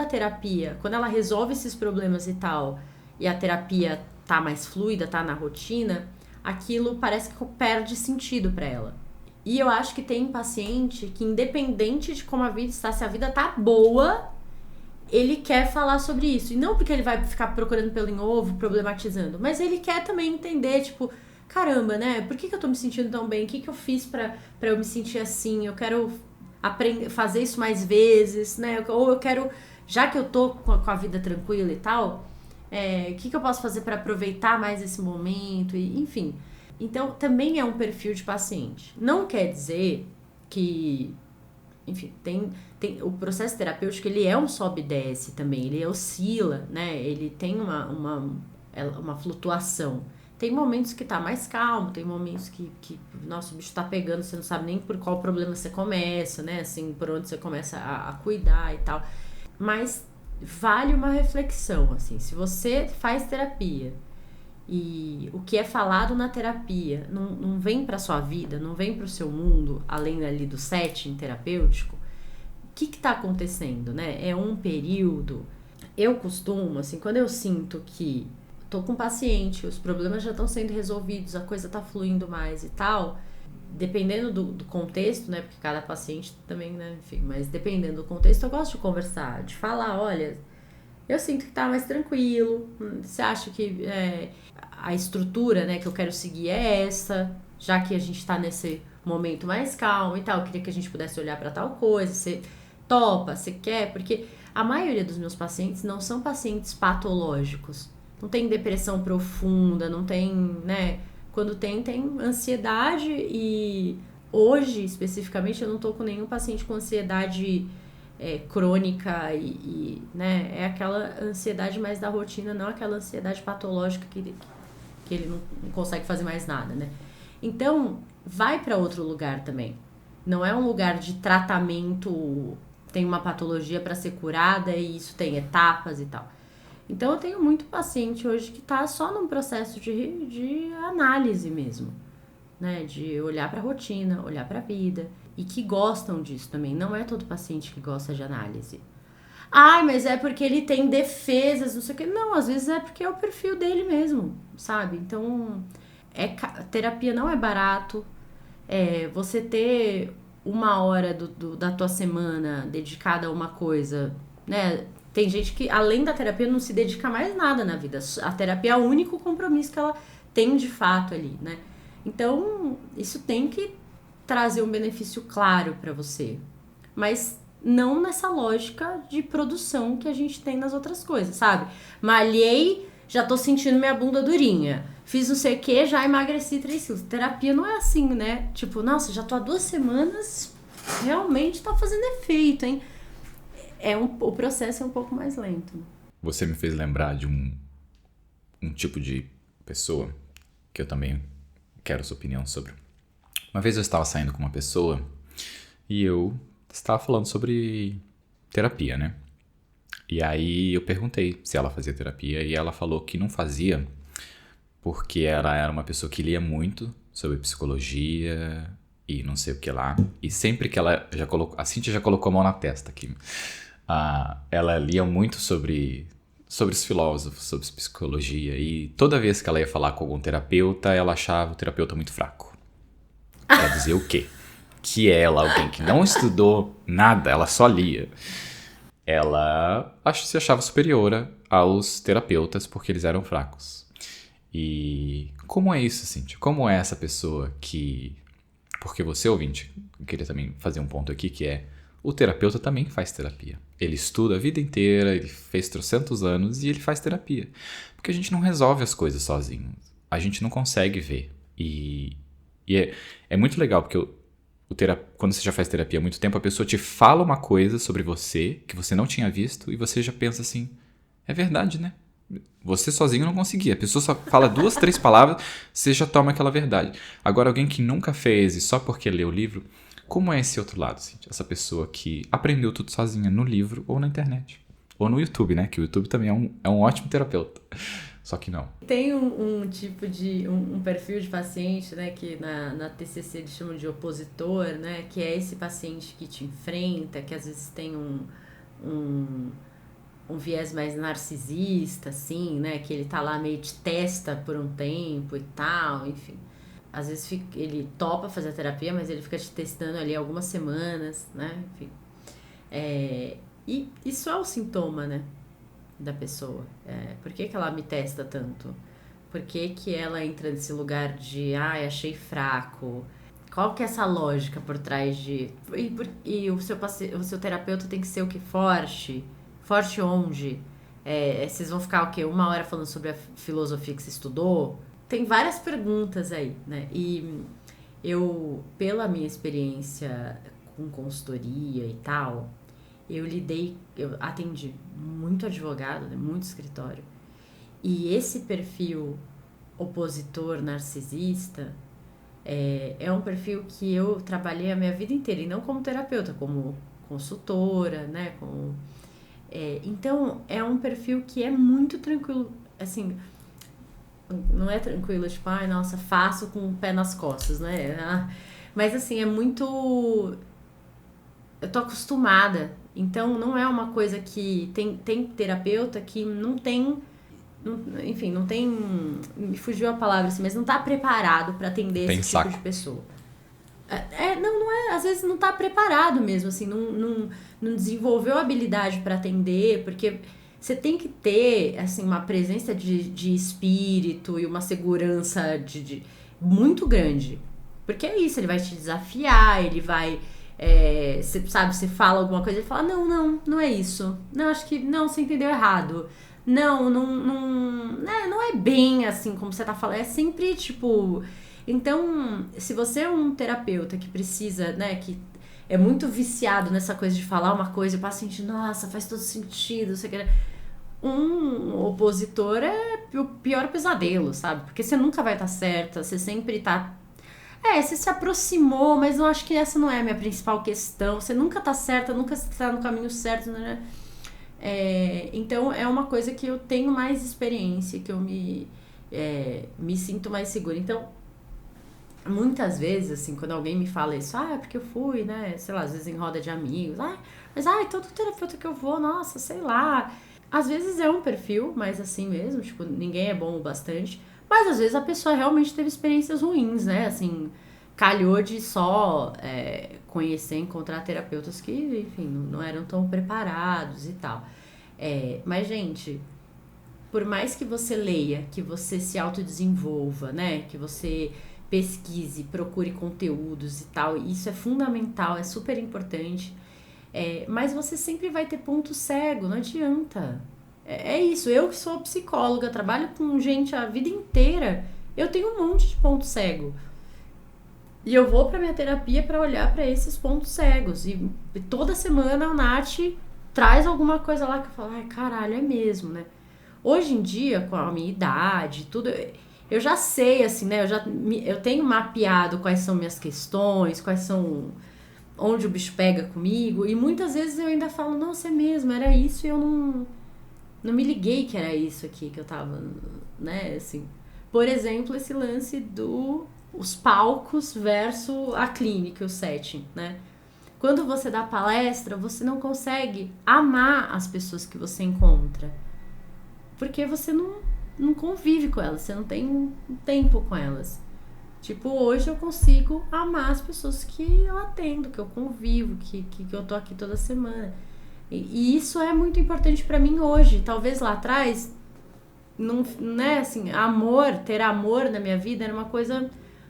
ela resolve esses problemas e tal, e a terapia tá mais fluida, tá na rotina, aquilo parece que perde sentido pra ela. E eu acho que tem paciente que, independente de como a vida está, se a vida tá boa, ele quer falar sobre isso. E não porque ele vai ficar procurando pelo em ovo, problematizando, mas ele quer também entender, tipo, caramba, né? Por que eu tô me sentindo tão bem? O que eu fiz pra eu me sentir assim? Eu quero fazer isso mais vezes, né? Ou eu quero, já que eu tô com a vida tranquila e tal, o que eu posso fazer pra aproveitar mais esse momento? E, enfim. Então, também é um perfil de paciente. Não quer dizer que... Enfim, tem o processo terapêutico, ele é um sobe e desce também. Ele oscila, né? Ele tem uma flutuação. Tem momentos que tá mais calmo, tem momentos que nossa, o bicho tá pegando, você não sabe nem por qual problema você começa, né? Assim, por onde você começa a cuidar e tal. Mas vale uma reflexão, assim. Se você faz terapia e o que é falado na terapia não vem pra sua vida, não vem pro seu mundo, além ali do setting terapêutico, o que tá acontecendo, né? É um período... Eu costumo, assim, quando eu sinto que tô com um paciente, os problemas já estão sendo resolvidos, a coisa tá fluindo mais e tal, dependendo do contexto, né, porque cada paciente também, né, enfim, mas dependendo do contexto, eu gosto de conversar, de falar, olha, eu sinto que tá mais tranquilo, você acha que a estrutura, né, que eu quero seguir é essa, já que a gente tá nesse momento mais calmo e tal, eu queria que a gente pudesse olhar pra tal coisa, você topa, você quer, porque a maioria dos meus pacientes não são pacientes patológicos, não tem depressão profunda, não tem, né? Quando tem ansiedade e hoje, especificamente, eu não tô com nenhum paciente com ansiedade crônica e né? É aquela ansiedade mais da rotina, não aquela ansiedade patológica que ele não consegue fazer mais nada, né? Então, vai para outro lugar também. Não é um lugar de tratamento, tem uma patologia para ser curada e isso tem etapas e tal. Então, eu tenho muito paciente hoje que tá só num processo de análise mesmo, né? De olhar pra rotina, olhar pra vida. E que gostam disso também. Não é todo paciente que gosta de análise. Mas é porque ele tem defesas, não sei o quê. Não, às vezes é porque é o perfil dele mesmo, sabe? Então, terapia não é barato. Você ter 1 hora da tua semana dedicada a uma coisa, né? Tem gente que, além da terapia, não se dedica mais nada na vida. A terapia é o único compromisso que ela tem de fato ali, né? Então, isso tem que trazer um benefício claro pra você. Mas não nessa lógica de produção que a gente tem nas outras coisas, sabe? Malhei, já tô sentindo minha bunda durinha. Fiz não sei o que, já emagreci 3 quilos. Terapia não é assim, né? Tipo, nossa, já tô há 2 semanas, realmente tá fazendo efeito, hein? O processo é um pouco mais lento. Você me fez lembrar de um tipo de pessoa que eu também quero sua opinião sobre. Uma vez eu estava saindo com uma pessoa e eu estava falando sobre terapia, né? E aí eu perguntei se ela fazia terapia e ela falou que não fazia porque ela era uma pessoa que lia muito sobre psicologia e não sei o que lá. E sempre que ela a Cíntia já colocou a mão na testa aqui. Ela lia muito sobre sobre os filósofos, sobre psicologia, e toda vez que ela ia falar com algum terapeuta, ela achava o terapeuta muito fraco. Quer dizer o quê? Que ela, alguém que não estudou nada, ela só lia, ela se achava superior aos terapeutas porque eles eram fracos. E como é isso, Cíntia? Como é essa pessoa que... Porque você, ouvinte, eu queria também fazer um ponto aqui, que é o terapeuta também faz terapia. Ele estuda a vida inteira, ele fez 300 anos e ele faz terapia. Porque a gente não resolve as coisas sozinho. A gente não consegue ver. E é muito legal, porque quando você já faz terapia há muito tempo, a pessoa te fala uma coisa sobre você que você não tinha visto e você já pensa assim, é verdade, né? Você sozinho não conseguia. A pessoa só fala 2, 3 palavras, você já toma aquela verdade. Agora, alguém que nunca fez e só porque leu o livro, como é esse outro lado, Cíntia? Essa pessoa que aprendeu tudo sozinha no livro ou na internet. Ou no YouTube, né? Que o YouTube também é um ótimo terapeuta. Só que não. Tem um tipo de... um perfil de paciente, né? Que na TCC eles chamam de opositor, né? Que é esse paciente que te enfrenta, que às vezes tem um viés mais narcisista, assim, né? Que ele tá lá meio te testa por um tempo e tal, enfim. Às vezes ele topa fazer a terapia, mas ele fica te testando ali algumas semanas, né? Enfim. E isso é o sintoma, né? Da pessoa. Por que ela me testa tanto? Por que ela entra nesse lugar de achei fraco? Qual que é essa lógica por trás de... E o seu terapeuta tem que ser o que? Forte? Forte onde? Vocês vão ficar o quê? 1 hora falando sobre a filosofia que você estudou? Tem várias perguntas aí, né? E eu, pela minha experiência com consultoria e tal, eu atendi muito advogado, né? Muito escritório. E esse perfil opositor, narcisista, é um perfil que eu trabalhei a minha vida inteira, e não como terapeuta, como consultora, né? Então, é um perfil que é muito tranquilo, assim, não é tranquilo, tipo, nossa, faço com o pé nas costas, né? Mas, assim, é muito... Eu tô acostumada, então não é uma coisa que... Tem terapeuta que não tem... Enfim, não tem... Me fugiu a palavra, assim, mas não tá preparado pra atender esse tipo de pessoa. Não é, às vezes não tá preparado mesmo, assim, não desenvolveu habilidade para atender, porque você tem que ter, assim, uma presença de espírito e uma segurança muito grande, porque é isso, ele vai te desafiar, ele vai, você fala alguma coisa, ele fala, não é isso, não, acho que, não, você entendeu errado, não é bem assim como você tá falando, é sempre, tipo... Então, se você é um terapeuta que precisa, né, que é muito viciado nessa coisa de falar uma coisa e o paciente, nossa, faz todo sentido, você quer... Um opositor é o pior pesadelo, sabe? Porque você nunca vai estar certa, você sempre tá... você se aproximou, mas eu acho que essa não é a minha principal questão, você nunca tá certa, nunca está no caminho certo, né? Então, é uma coisa que eu tenho mais experiência, que eu me sinto mais segura. Então, muitas vezes, assim, quando alguém me fala isso, é porque eu fui, né, sei lá, às vezes em roda de amigos, todo terapeuta que eu vou, nossa, sei lá. Às vezes é um perfil, mas assim mesmo, tipo, ninguém é bom o bastante, mas às vezes a pessoa realmente teve experiências ruins, né, assim, calhou de só conhecer, encontrar terapeutas que, enfim, não eram tão preparados e tal. Mas, gente, por mais que você leia, que você se autodesenvolva, né, que você... pesquise, procure conteúdos e tal, isso é fundamental, é super importante, mas você sempre vai ter ponto cego, não adianta, isso, eu que sou psicóloga, trabalho com gente a vida inteira, eu tenho um monte de ponto cego, e eu vou pra minha terapia pra olhar pra esses pontos cegos, e toda semana a Nath traz alguma coisa lá que eu falo, caralho, é mesmo, né? Hoje em dia, com a minha idade, tudo... Eu já sei, assim, né, eu tenho mapeado quais são minhas questões, onde o bicho pega comigo, e muitas vezes eu ainda falo, nossa, é mesmo, era isso, e eu não me liguei que era isso aqui que eu tava, né, assim. Por exemplo, esse lance os palcos versus a clínica, o setting, né. Quando você dá palestra, você não consegue amar as pessoas que você encontra. porque você não convive com elas, você não tem um tempo com elas. Tipo, hoje eu consigo amar as pessoas que eu atendo, que eu convivo, que eu tô aqui toda semana. E isso é muito importante pra mim hoje. Talvez lá atrás, não, né, assim, ter amor na minha vida era uma coisa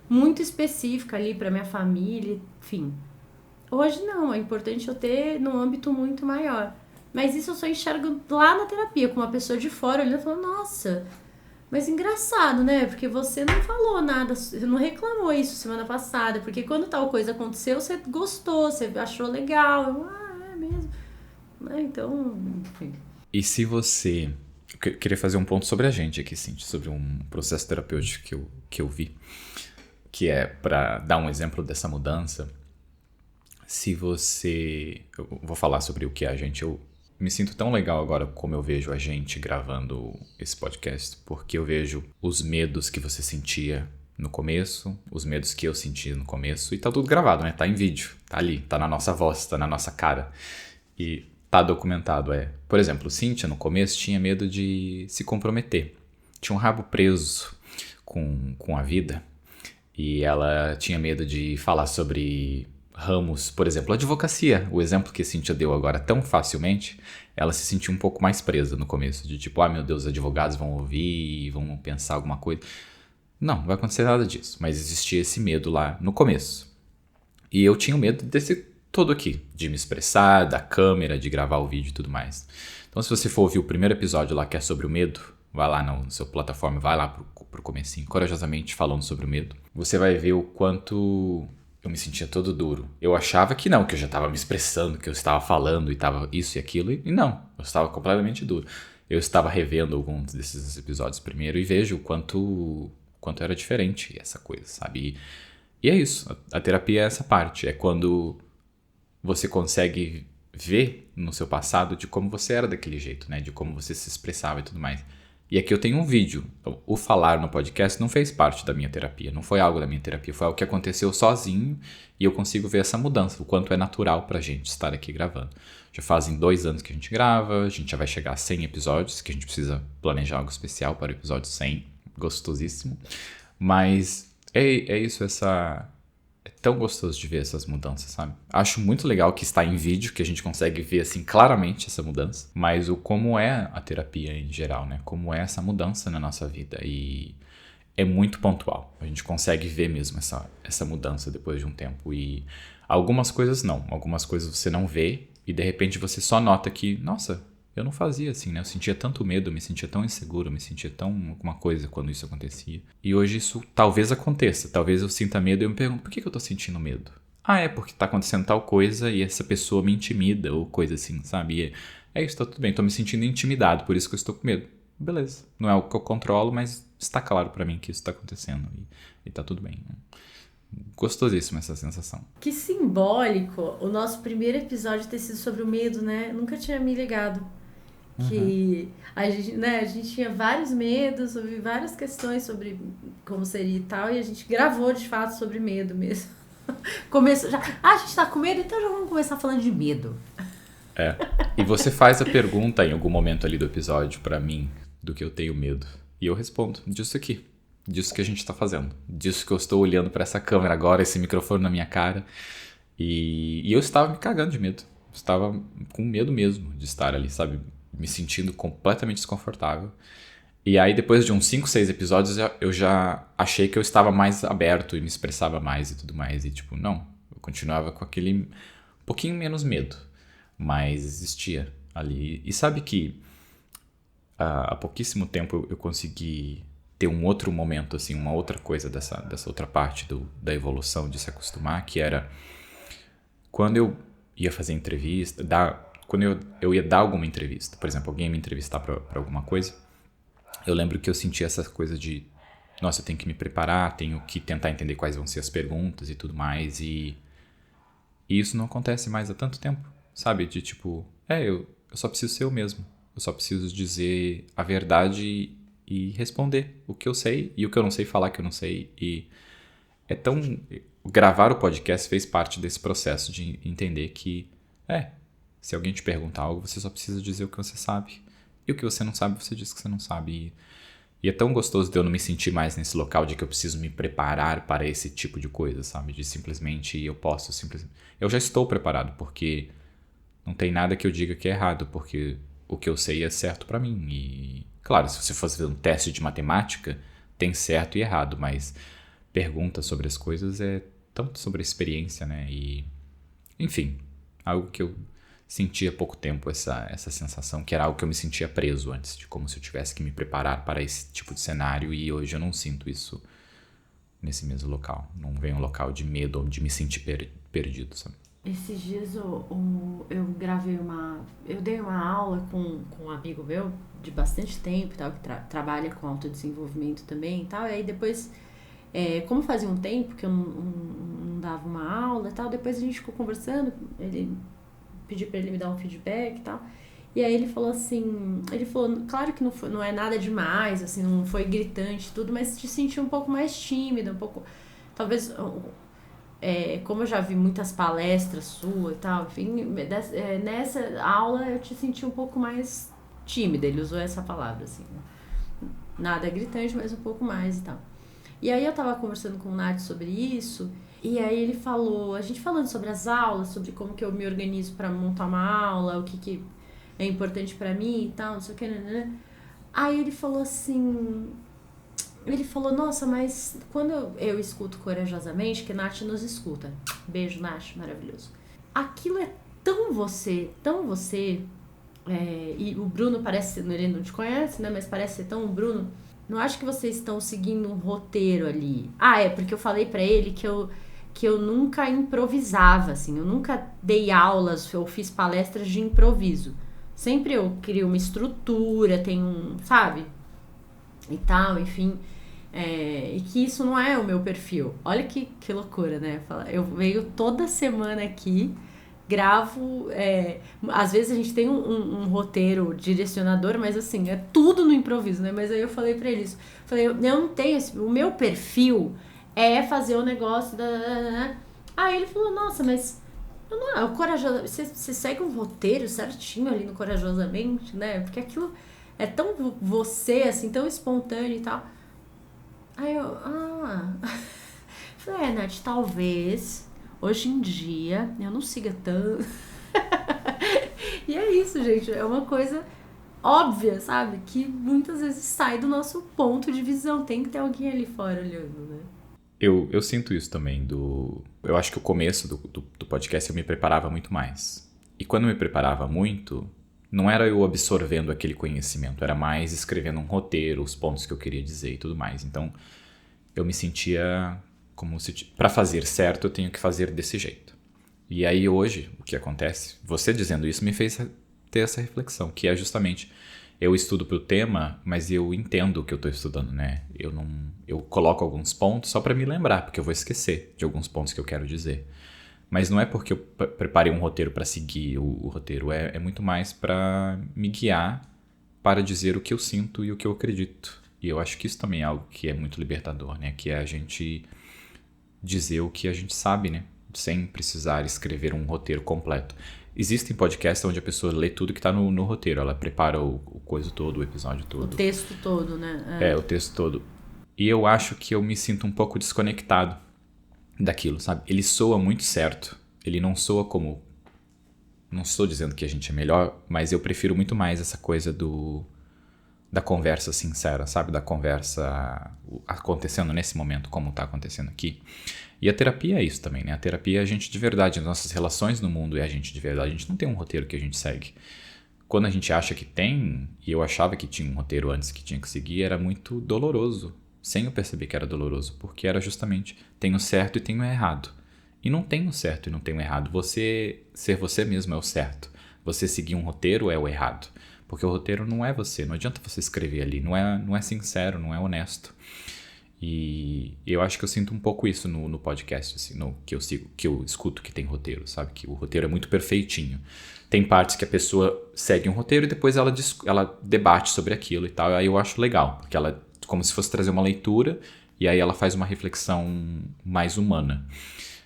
muito específica ali pra minha família, enfim. Hoje não, é importante eu ter num âmbito muito maior. Mas isso eu só enxergo lá na terapia, com uma pessoa de fora olhando e falando, nossa, mas engraçado, né? Porque você não falou nada, você não reclamou isso semana passada, porque quando tal coisa aconteceu, você gostou, você achou legal. É mesmo. Então, enfim. E se você... Eu queria fazer um ponto sobre a gente aqui, Cintia, sobre um processo terapêutico que eu vi, que é para dar um exemplo dessa mudança. Se você... Eu vou falar sobre o que é a gente. Eu me sinto tão legal agora como eu vejo a gente gravando esse podcast, porque eu vejo os medos que você sentia no começo, os medos que eu sentia no começo, e tá tudo gravado, né? Tá em vídeo, tá ali, tá na nossa voz, tá na nossa cara. E tá documentado, Por exemplo, Cintia no começo tinha medo de se comprometer. Tinha um rabo preso com a vida, e ela tinha medo de falar sobre ramos, por exemplo, a advocacia, o exemplo que a Cintia deu agora tão facilmente, ela se sentiu um pouco mais presa no começo, de tipo, meu Deus, os advogados vão ouvir, vão pensar alguma coisa. Não vai acontecer nada disso, mas existia esse medo lá no começo. E eu tinha o medo desse todo aqui, de me expressar, da câmera, de gravar o vídeo e tudo mais. Então, se você for ouvir o primeiro episódio lá, que é sobre o medo, vai lá no seu plataforma, vai lá pro comecinho, corajosamente falando sobre o medo, você vai ver o quanto eu me sentia todo duro. Eu achava que não, que eu já estava me expressando, que eu estava falando e estava isso e aquilo, e não, eu estava completamente duro. Eu estava revendo alguns desses episódios primeiro e vejo o quanto era diferente essa coisa, sabe? E é isso, a terapia é essa parte, é quando você consegue ver no seu passado de como você era daquele jeito, né? De como você se expressava e tudo mais. E aqui eu tenho um vídeo. O falar no podcast não fez parte da minha terapia, não foi algo da minha terapia, foi algo que aconteceu sozinho e eu consigo ver essa mudança, o quanto é natural pra gente estar aqui gravando. Já fazem 2 anos que a gente grava, a gente já vai chegar a 100 episódios, que a gente precisa planejar algo especial para o episódio 100, gostosíssimo. Mas é isso, é tão gostoso de ver essas mudanças, sabe? Acho muito legal que está em vídeo, que a gente consegue ver assim claramente essa mudança, mas como é a terapia em geral, né? Como é essa mudança na nossa vida, e é muito pontual. A gente consegue ver mesmo essa mudança depois de um tempo, e algumas coisas não, algumas coisas você não vê e de repente você só nota que, nossa, eu não fazia assim, né? Eu sentia tanto medo, eu me sentia tão inseguro, eu me sentia tão alguma coisa quando isso acontecia. E hoje isso talvez aconteça, talvez eu sinta medo e eu me pergunto, por que eu tô sentindo medo? É porque tá acontecendo tal coisa e essa pessoa me intimida ou coisa assim, sabe? E é isso, tá tudo bem, tô me sentindo intimidado, por isso que eu estou com medo. Beleza, não é o que eu controlo, mas está claro pra mim que isso tá acontecendo e tá tudo bem. Gostosíssima essa sensação. Que simbólico o nosso primeiro episódio ter sido sobre o medo, né? Nunca tinha me ligado. Que a gente tinha vários medos, sobre várias questões sobre como seria e tal, e a gente gravou de fato sobre medo mesmo. Começou já, a gente tá com medo, então já vamos começar falando de medo. E você faz a pergunta em algum momento ali do episódio pra mim, do que eu tenho medo. E eu respondo, disso aqui. Disso que a gente tá fazendo. Disso que eu estou olhando pra essa câmera agora, esse microfone na minha cara. E eu estava me cagando de medo. Estava com medo mesmo de estar ali, sabe? Me sentindo completamente desconfortável. E aí depois de uns 5, 6 episódios eu já achei que eu estava mais aberto e me expressava mais e tudo mais. E tipo, não, eu continuava com aquele um pouquinho menos medo, mas existia ali. E sabe que há pouquíssimo tempo eu consegui ter um outro momento, assim, uma outra coisa dessa outra parte da evolução, de se acostumar, que era quando eu ia fazer entrevista, quando eu ia dar alguma entrevista, por exemplo, alguém ia me entrevistar para alguma coisa, eu lembro que eu sentia essa coisa de, nossa, eu tenho que me preparar, tenho que tentar entender quais vão ser as perguntas e tudo mais, e isso não acontece mais há tanto tempo, sabe? De tipo, eu só preciso ser eu mesmo, eu só preciso dizer a verdade e responder o que eu sei e o que eu não sei, falar que eu não sei, e gravar o podcast fez parte desse processo de entender que, se alguém te perguntar algo, você só precisa dizer o que você sabe. E o que você não sabe, você diz que você não sabe. E é tão gostoso de eu não me sentir mais nesse local de que eu preciso me preparar para esse tipo de coisa, sabe? De simplesmente eu já estou preparado, porque não tem nada que eu diga que é errado, porque o que eu sei é certo para mim. E, claro, se você fosse fazer um teste de matemática, tem certo e errado, mas perguntas sobre as coisas é tanto sobre a experiência, né? E, enfim, algo que eu senti há pouco tempo, essa sensação, que era algo que eu me sentia preso antes, de como se eu tivesse que me preparar para esse tipo de cenário, e hoje eu não sinto isso nesse mesmo local. Não vem um local de medo ou de me sentir perdido, sabe? Esses dias eu gravei eu dei uma aula com um amigo meu de bastante tempo e tal, que trabalha com autodesenvolvimento também e tal, e aí depois, como fazia um tempo que eu não dava uma aula e tal, depois a gente ficou conversando, ele pedi pra ele me dar um feedback e tal. E aí ele falou assim, claro que não é nada demais, assim, não foi gritante tudo, mas te senti um pouco mais tímida, um pouco, talvez, como eu já vi muitas palestras suas e tal, enfim, nessa aula eu te senti um pouco mais tímida, ele usou essa palavra, assim, né? Nada gritante, mas um pouco mais e tal. E aí eu tava conversando com o Nath sobre isso, e aí ele falou, a gente falando sobre as aulas, sobre como que eu me organizo pra montar uma aula, o que é importante pra mim e tal, não sei o que, né? Aí ele falou assim, nossa, mas quando eu escuto Corajosamente, que Nath nos escuta, beijo Nath, maravilhoso, aquilo é tão você, e o Bruno parece, ele não te conhece, né, mas parece ser tão o Bruno, não acho que vocês estão seguindo um roteiro ali. Porque eu falei pra ele que eu nunca improvisava, assim, eu nunca dei aulas ou fiz palestras de improviso. Sempre eu crio uma estrutura, tenho sabe? E tal, enfim. E que isso não é o meu perfil. Olha que loucura, né? Eu venho toda semana aqui, gravo, às vezes a gente tem um roteiro direcionador, mas assim, é tudo no improviso, né? Mas aí eu falei pra eles, eu não tenho, o meu perfil é fazer o negócio Aí ele falou, nossa, mas não é o Corajosamente, você segue um roteiro certinho ali no Corajosamente, né? Porque aquilo é tão você, assim, tão espontâneo e tal. Aí eu, falei, Nath, talvez hoje em dia eu não siga tanto. E é isso, gente, é uma coisa óbvia, sabe? Que muitas vezes sai do nosso ponto de visão, tem que ter alguém ali fora olhando, né? Eu sinto isso também eu acho que o começo do podcast eu me preparava muito mais. E quando eu me preparava muito, não era eu absorvendo aquele conhecimento, era mais escrevendo um roteiro, os pontos que eu queria dizer e tudo mais. Então, eu me sentia como se, para fazer certo, eu tenho que fazer desse jeito. E aí hoje, o que acontece, você dizendo isso me fez ter essa reflexão, que é justamente, eu estudo pro tema, mas eu entendo o que eu tô estudando, né? Eu coloco alguns pontos só para me lembrar, porque eu vou esquecer de alguns pontos que eu quero dizer. Mas não é porque eu preparei um roteiro para seguir o roteiro, é muito mais para me guiar para dizer o que eu sinto e o que eu acredito. E eu acho que isso também é algo que é muito libertador, né? Que é a gente dizer o que a gente sabe, né? Sem precisar escrever um roteiro completo. Existem podcasts onde a pessoa lê tudo que tá no roteiro, ela prepara o coisa todo, o episódio todo. O texto todo, né? O texto todo. E eu acho que eu me sinto um pouco desconectado daquilo, sabe? Ele soa muito certo. Ele não soa como... Não estou dizendo que a gente é melhor, mas eu prefiro muito mais essa coisa da conversa sincera, sabe? Da conversa acontecendo nesse momento, como tá acontecendo aqui. E a terapia é isso também, né? A terapia é a gente de verdade, as nossas relações no mundo é a gente de verdade. A gente não tem um roteiro que a gente segue. Quando a gente acha que tem, e eu achava que tinha um roteiro antes que tinha que seguir, era muito doloroso, sem eu perceber que era doloroso, porque era justamente, tem o certo e tem o errado. E não tem o certo e não tem o errado. Você ser você mesmo é o certo. Você seguir um roteiro é o errado. Porque o roteiro não é você, não adianta você escrever ali, não é sincero, não é honesto. E eu acho que eu sinto um pouco isso no podcast, assim, que eu escuto que tem roteiro, sabe? Que o roteiro é muito perfeitinho. Tem partes que a pessoa segue um roteiro e depois ela debate sobre aquilo e tal. Aí eu acho legal, porque ela, como se fosse trazer uma leitura, e aí ela faz uma reflexão mais humana.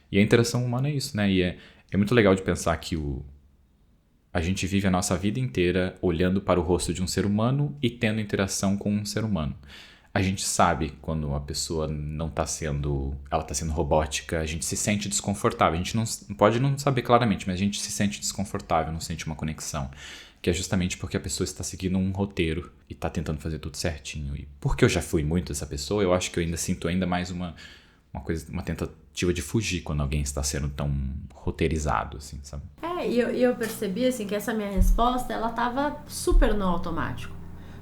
E a interação humana é isso, né? E é muito legal de pensar que a gente vive a nossa vida inteira olhando para o rosto de um ser humano e tendo interação com um ser humano. A gente sabe quando a pessoa não está sendo... ela está sendo robótica, a gente se sente desconfortável. A gente não pode não saber claramente, mas a gente se sente desconfortável, não sente uma conexão. Que é justamente porque a pessoa está seguindo um roteiro e está tentando fazer tudo certinho. E porque eu já fui muito essa pessoa, eu acho que eu ainda sinto ainda mais uma tentativa de fugir quando alguém está sendo tão roteirizado, assim, sabe? E eu percebi, assim, que essa minha resposta, ela tava super no automático.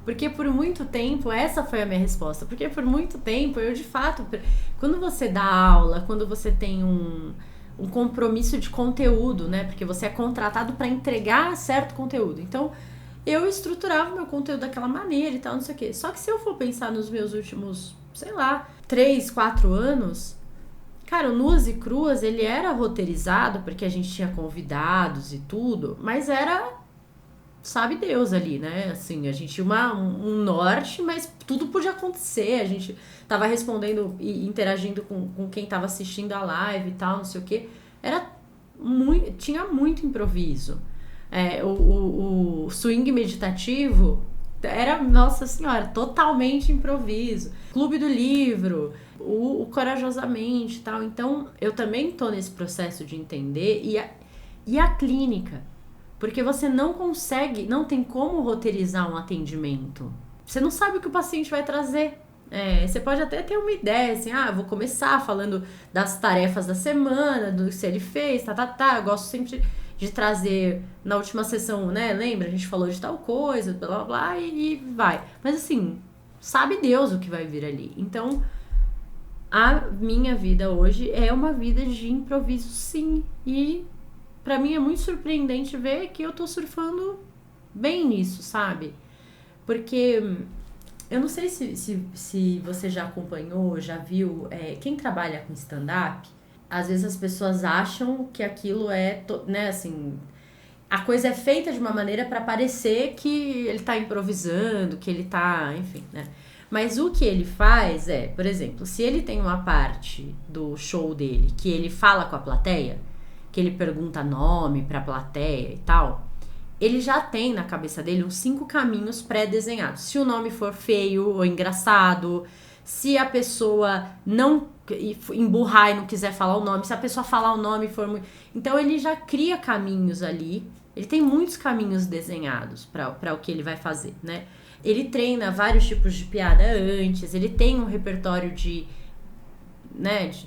Porque por muito tempo, essa foi a minha resposta. Porque por muito tempo, eu de fato... Quando você dá aula, quando você tem um compromisso de conteúdo, né? Porque você é contratado para entregar certo conteúdo. Então, eu estruturava o meu conteúdo daquela maneira e tal, não sei o quê. Só que se eu for pensar nos meus últimos, 3, 4 anos... Cara, o Nuas e Cruas, ele era roteirizado porque a gente tinha convidados e tudo, mas era, sabe Deus ali, né? Assim, a gente tinha um norte, mas tudo podia acontecer. A gente tava respondendo e interagindo com quem tava assistindo a live e tal, não sei o quê. Tinha muito improviso. O swing meditativo era, nossa senhora, totalmente improviso. Clube do Livro... O Corajosamente e tal. Então, eu também tô nesse processo de entender. E a clínica? Porque você não tem como roteirizar um atendimento. Você não sabe o que o paciente vai trazer. Você pode até ter uma ideia, assim, vou começar falando das tarefas da semana, do que se ele fez, Eu gosto sempre de trazer na última sessão, né? Lembra? A gente falou de tal coisa, blá, blá, blá, e vai. Mas, assim, sabe Deus o que vai vir ali. Então... a minha vida hoje é uma vida de improviso, sim. E pra mim é muito surpreendente ver que eu tô surfando bem nisso, sabe? Porque eu não sei se você já acompanhou, já viu, quem trabalha com stand-up, às vezes as pessoas acham que aquilo né, assim... A coisa é feita de uma maneira pra parecer que ele tá improvisando, que ele tá... enfim, né? Mas o que ele faz por exemplo, se ele tem uma parte do show dele que ele fala com a plateia, que ele pergunta nome pra plateia e tal, ele já tem na cabeça dele uns 5 caminhos pré-desenhados. Se o nome for feio ou engraçado, se a pessoa não emburrar e não quiser falar o nome, se a pessoa falar o nome for muito... Então ele já cria caminhos ali, ele tem muitos caminhos desenhados pra o que ele vai fazer, né? Ele treina vários tipos de piada antes, ele tem um repertório de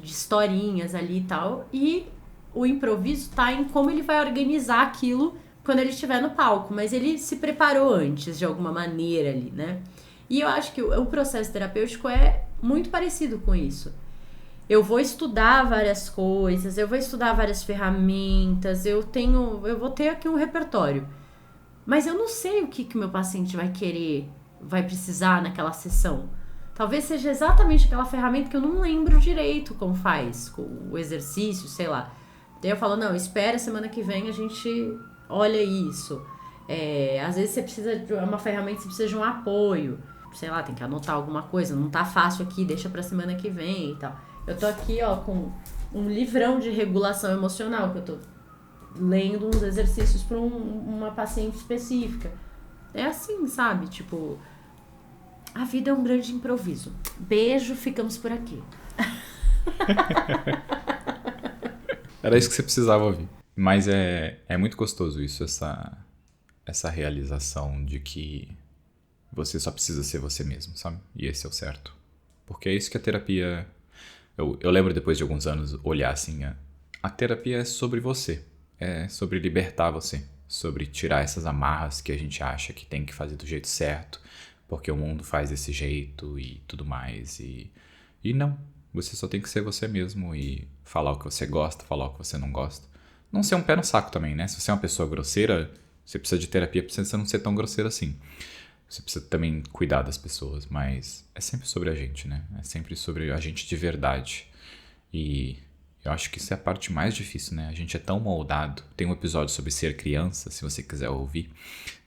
historinhas ali e tal, e o improviso tá em como ele vai organizar aquilo quando ele estiver no palco, mas ele se preparou antes, de alguma maneira ali, né? E eu acho que o processo terapêutico é muito parecido com isso. Eu vou estudar várias coisas, eu vou estudar várias ferramentas, eu vou ter aqui um repertório. Mas eu não sei o que meu paciente vai querer, vai precisar naquela sessão. Talvez seja exatamente aquela ferramenta que eu não lembro direito como faz, com o exercício, sei lá. Daí eu falo, não, espera, semana que vem a gente olha isso. Às vezes você precisa de uma ferramenta, você precisa de um apoio. Sei lá, tem que anotar alguma coisa, não tá fácil aqui, deixa pra semana que vem e tal. Eu tô aqui, com um livrão de regulação emocional, que eu tô lendo uns exercícios para uma paciente específica. É assim, sabe? Tipo, a vida é um grande improviso. Beijo, ficamos por aqui. Era isso que você precisava ouvir. Mas é muito gostoso isso, essa realização de que você só precisa ser você mesmo, sabe? E esse é o certo. Porque é isso que a terapia... Eu lembro depois de alguns anos olhar assim, a terapia é sobre você. É sobre libertar você, sobre tirar essas amarras que a gente acha que tem que fazer do jeito certo, porque o mundo faz desse jeito e tudo mais. E não, você só tem que ser você mesmo e falar o que você gosta, falar o que você não gosta. Não ser um pé no saco também, né? Se você é uma pessoa grosseira, você precisa de terapia pra você não ser tão grosseiro assim. Você precisa também cuidar das pessoas, mas é sempre sobre a gente, né? É sempre sobre a gente de verdade. E... eu acho que isso é a parte mais difícil, né? A gente é tão moldado. Tem um episódio sobre ser criança, se você quiser ouvir.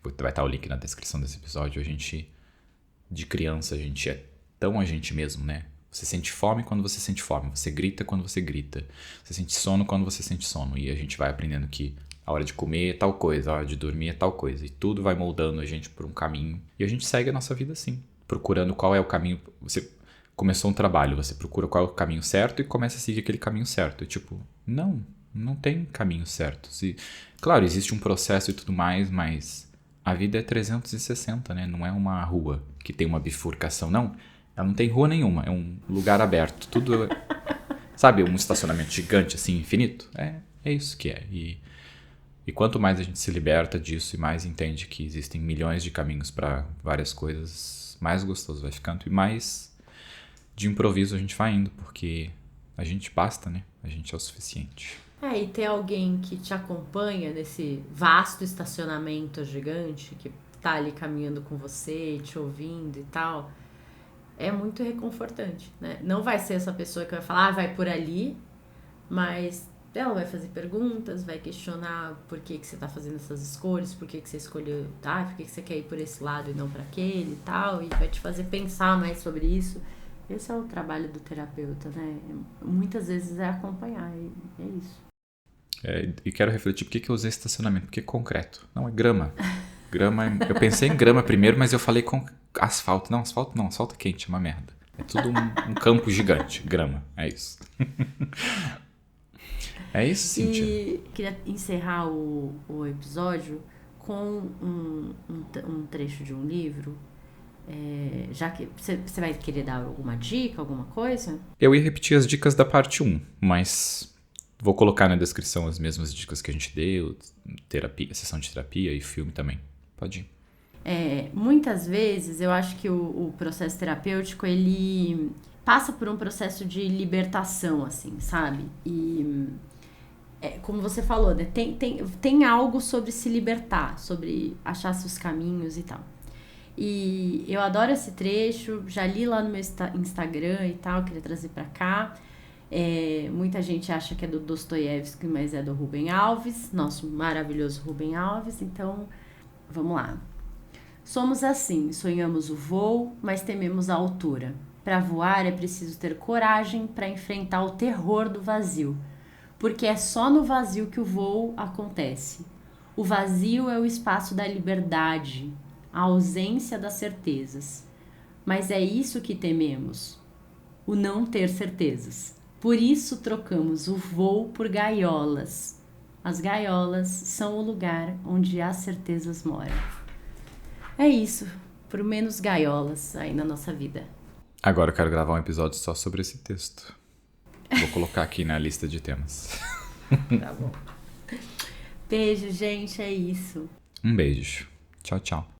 Vai estar o link na descrição desse episódio. De criança, a gente é tão a gente mesmo, né? Você sente fome quando você sente fome. Você grita quando você grita. Você sente sono quando você sente sono. E a gente vai aprendendo que A hora de comer é tal coisa, a hora de dormir é tal coisa. E tudo vai moldando a gente por um caminho. E a gente segue a nossa vida assim, procurando qual é o caminho. Você começou um trabalho, você procura qual é o caminho certo e começa a seguir aquele caminho certo. E tipo, não tem caminho certo. Claro, existe um processo e tudo mais, mas a vida é 360, né? Não é uma rua que tem uma bifurcação, não. Ela não tem rua nenhuma, é um lugar aberto. Tudo, sabe, um estacionamento gigante assim, infinito. É isso que é. E quanto mais a gente se liberta disso e mais entende que existem milhões de caminhos para várias coisas, mais gostoso vai ficando e mais de improviso a gente vai indo, porque a gente basta, né? A gente é o suficiente. E ter alguém que te acompanha nesse vasto estacionamento gigante, que tá ali caminhando com você, te ouvindo e tal, é muito reconfortante, né? Não vai ser essa pessoa que vai falar, vai por ali, mas ela vai fazer perguntas, vai questionar por que você tá fazendo essas escolhas, por que você escolheu, por que você quer ir por esse lado e não para aquele e tal, e vai te fazer pensar mais sobre isso. Esse é o trabalho do terapeuta, né? Muitas vezes é acompanhar, e é isso. E quero refletir por que eu usei estacionamento, porque é concreto, não é grama. Eu pensei em grama primeiro, mas eu falei com asfalto. Não, asfalto é quente, é uma merda. É tudo um campo gigante, grama, é isso. É isso, Cíntia. E queria encerrar o episódio com um trecho de um livro. Já que você vai querer dar alguma dica, alguma coisa? Eu ia repetir as dicas da parte 1, mas vou colocar na descrição as mesmas dicas que a gente deu, sessão de terapia e filme também. Pode ir. Muitas vezes eu acho que o processo terapêutico ele passa por um processo de libertação, assim, sabe? E como você falou, né? Tem algo sobre se libertar, sobre achar seus caminhos e tal. E eu adoro esse trecho, já li lá no meu Instagram e tal, queria trazer pra cá. Muita gente acha que é do Dostoiévski, mas é do Rubem Alves, nosso maravilhoso Rubem Alves. Então, vamos lá. Somos assim, sonhamos o voo, mas tememos a altura. Para voar é preciso ter coragem para enfrentar o terror do vazio, porque é só no vazio que o voo acontece. O vazio é o espaço da liberdade, a ausência das certezas. Mas é isso que tememos, o não ter certezas. Por isso trocamos o voo por gaiolas. As gaiolas são o lugar onde as certezas moram. É isso, por menos gaiolas aí na nossa vida. Agora eu quero gravar um episódio só sobre esse texto. Vou colocar aqui na lista de temas. Tá bom. Beijo, gente, é isso. Um beijo. Tchau, tchau.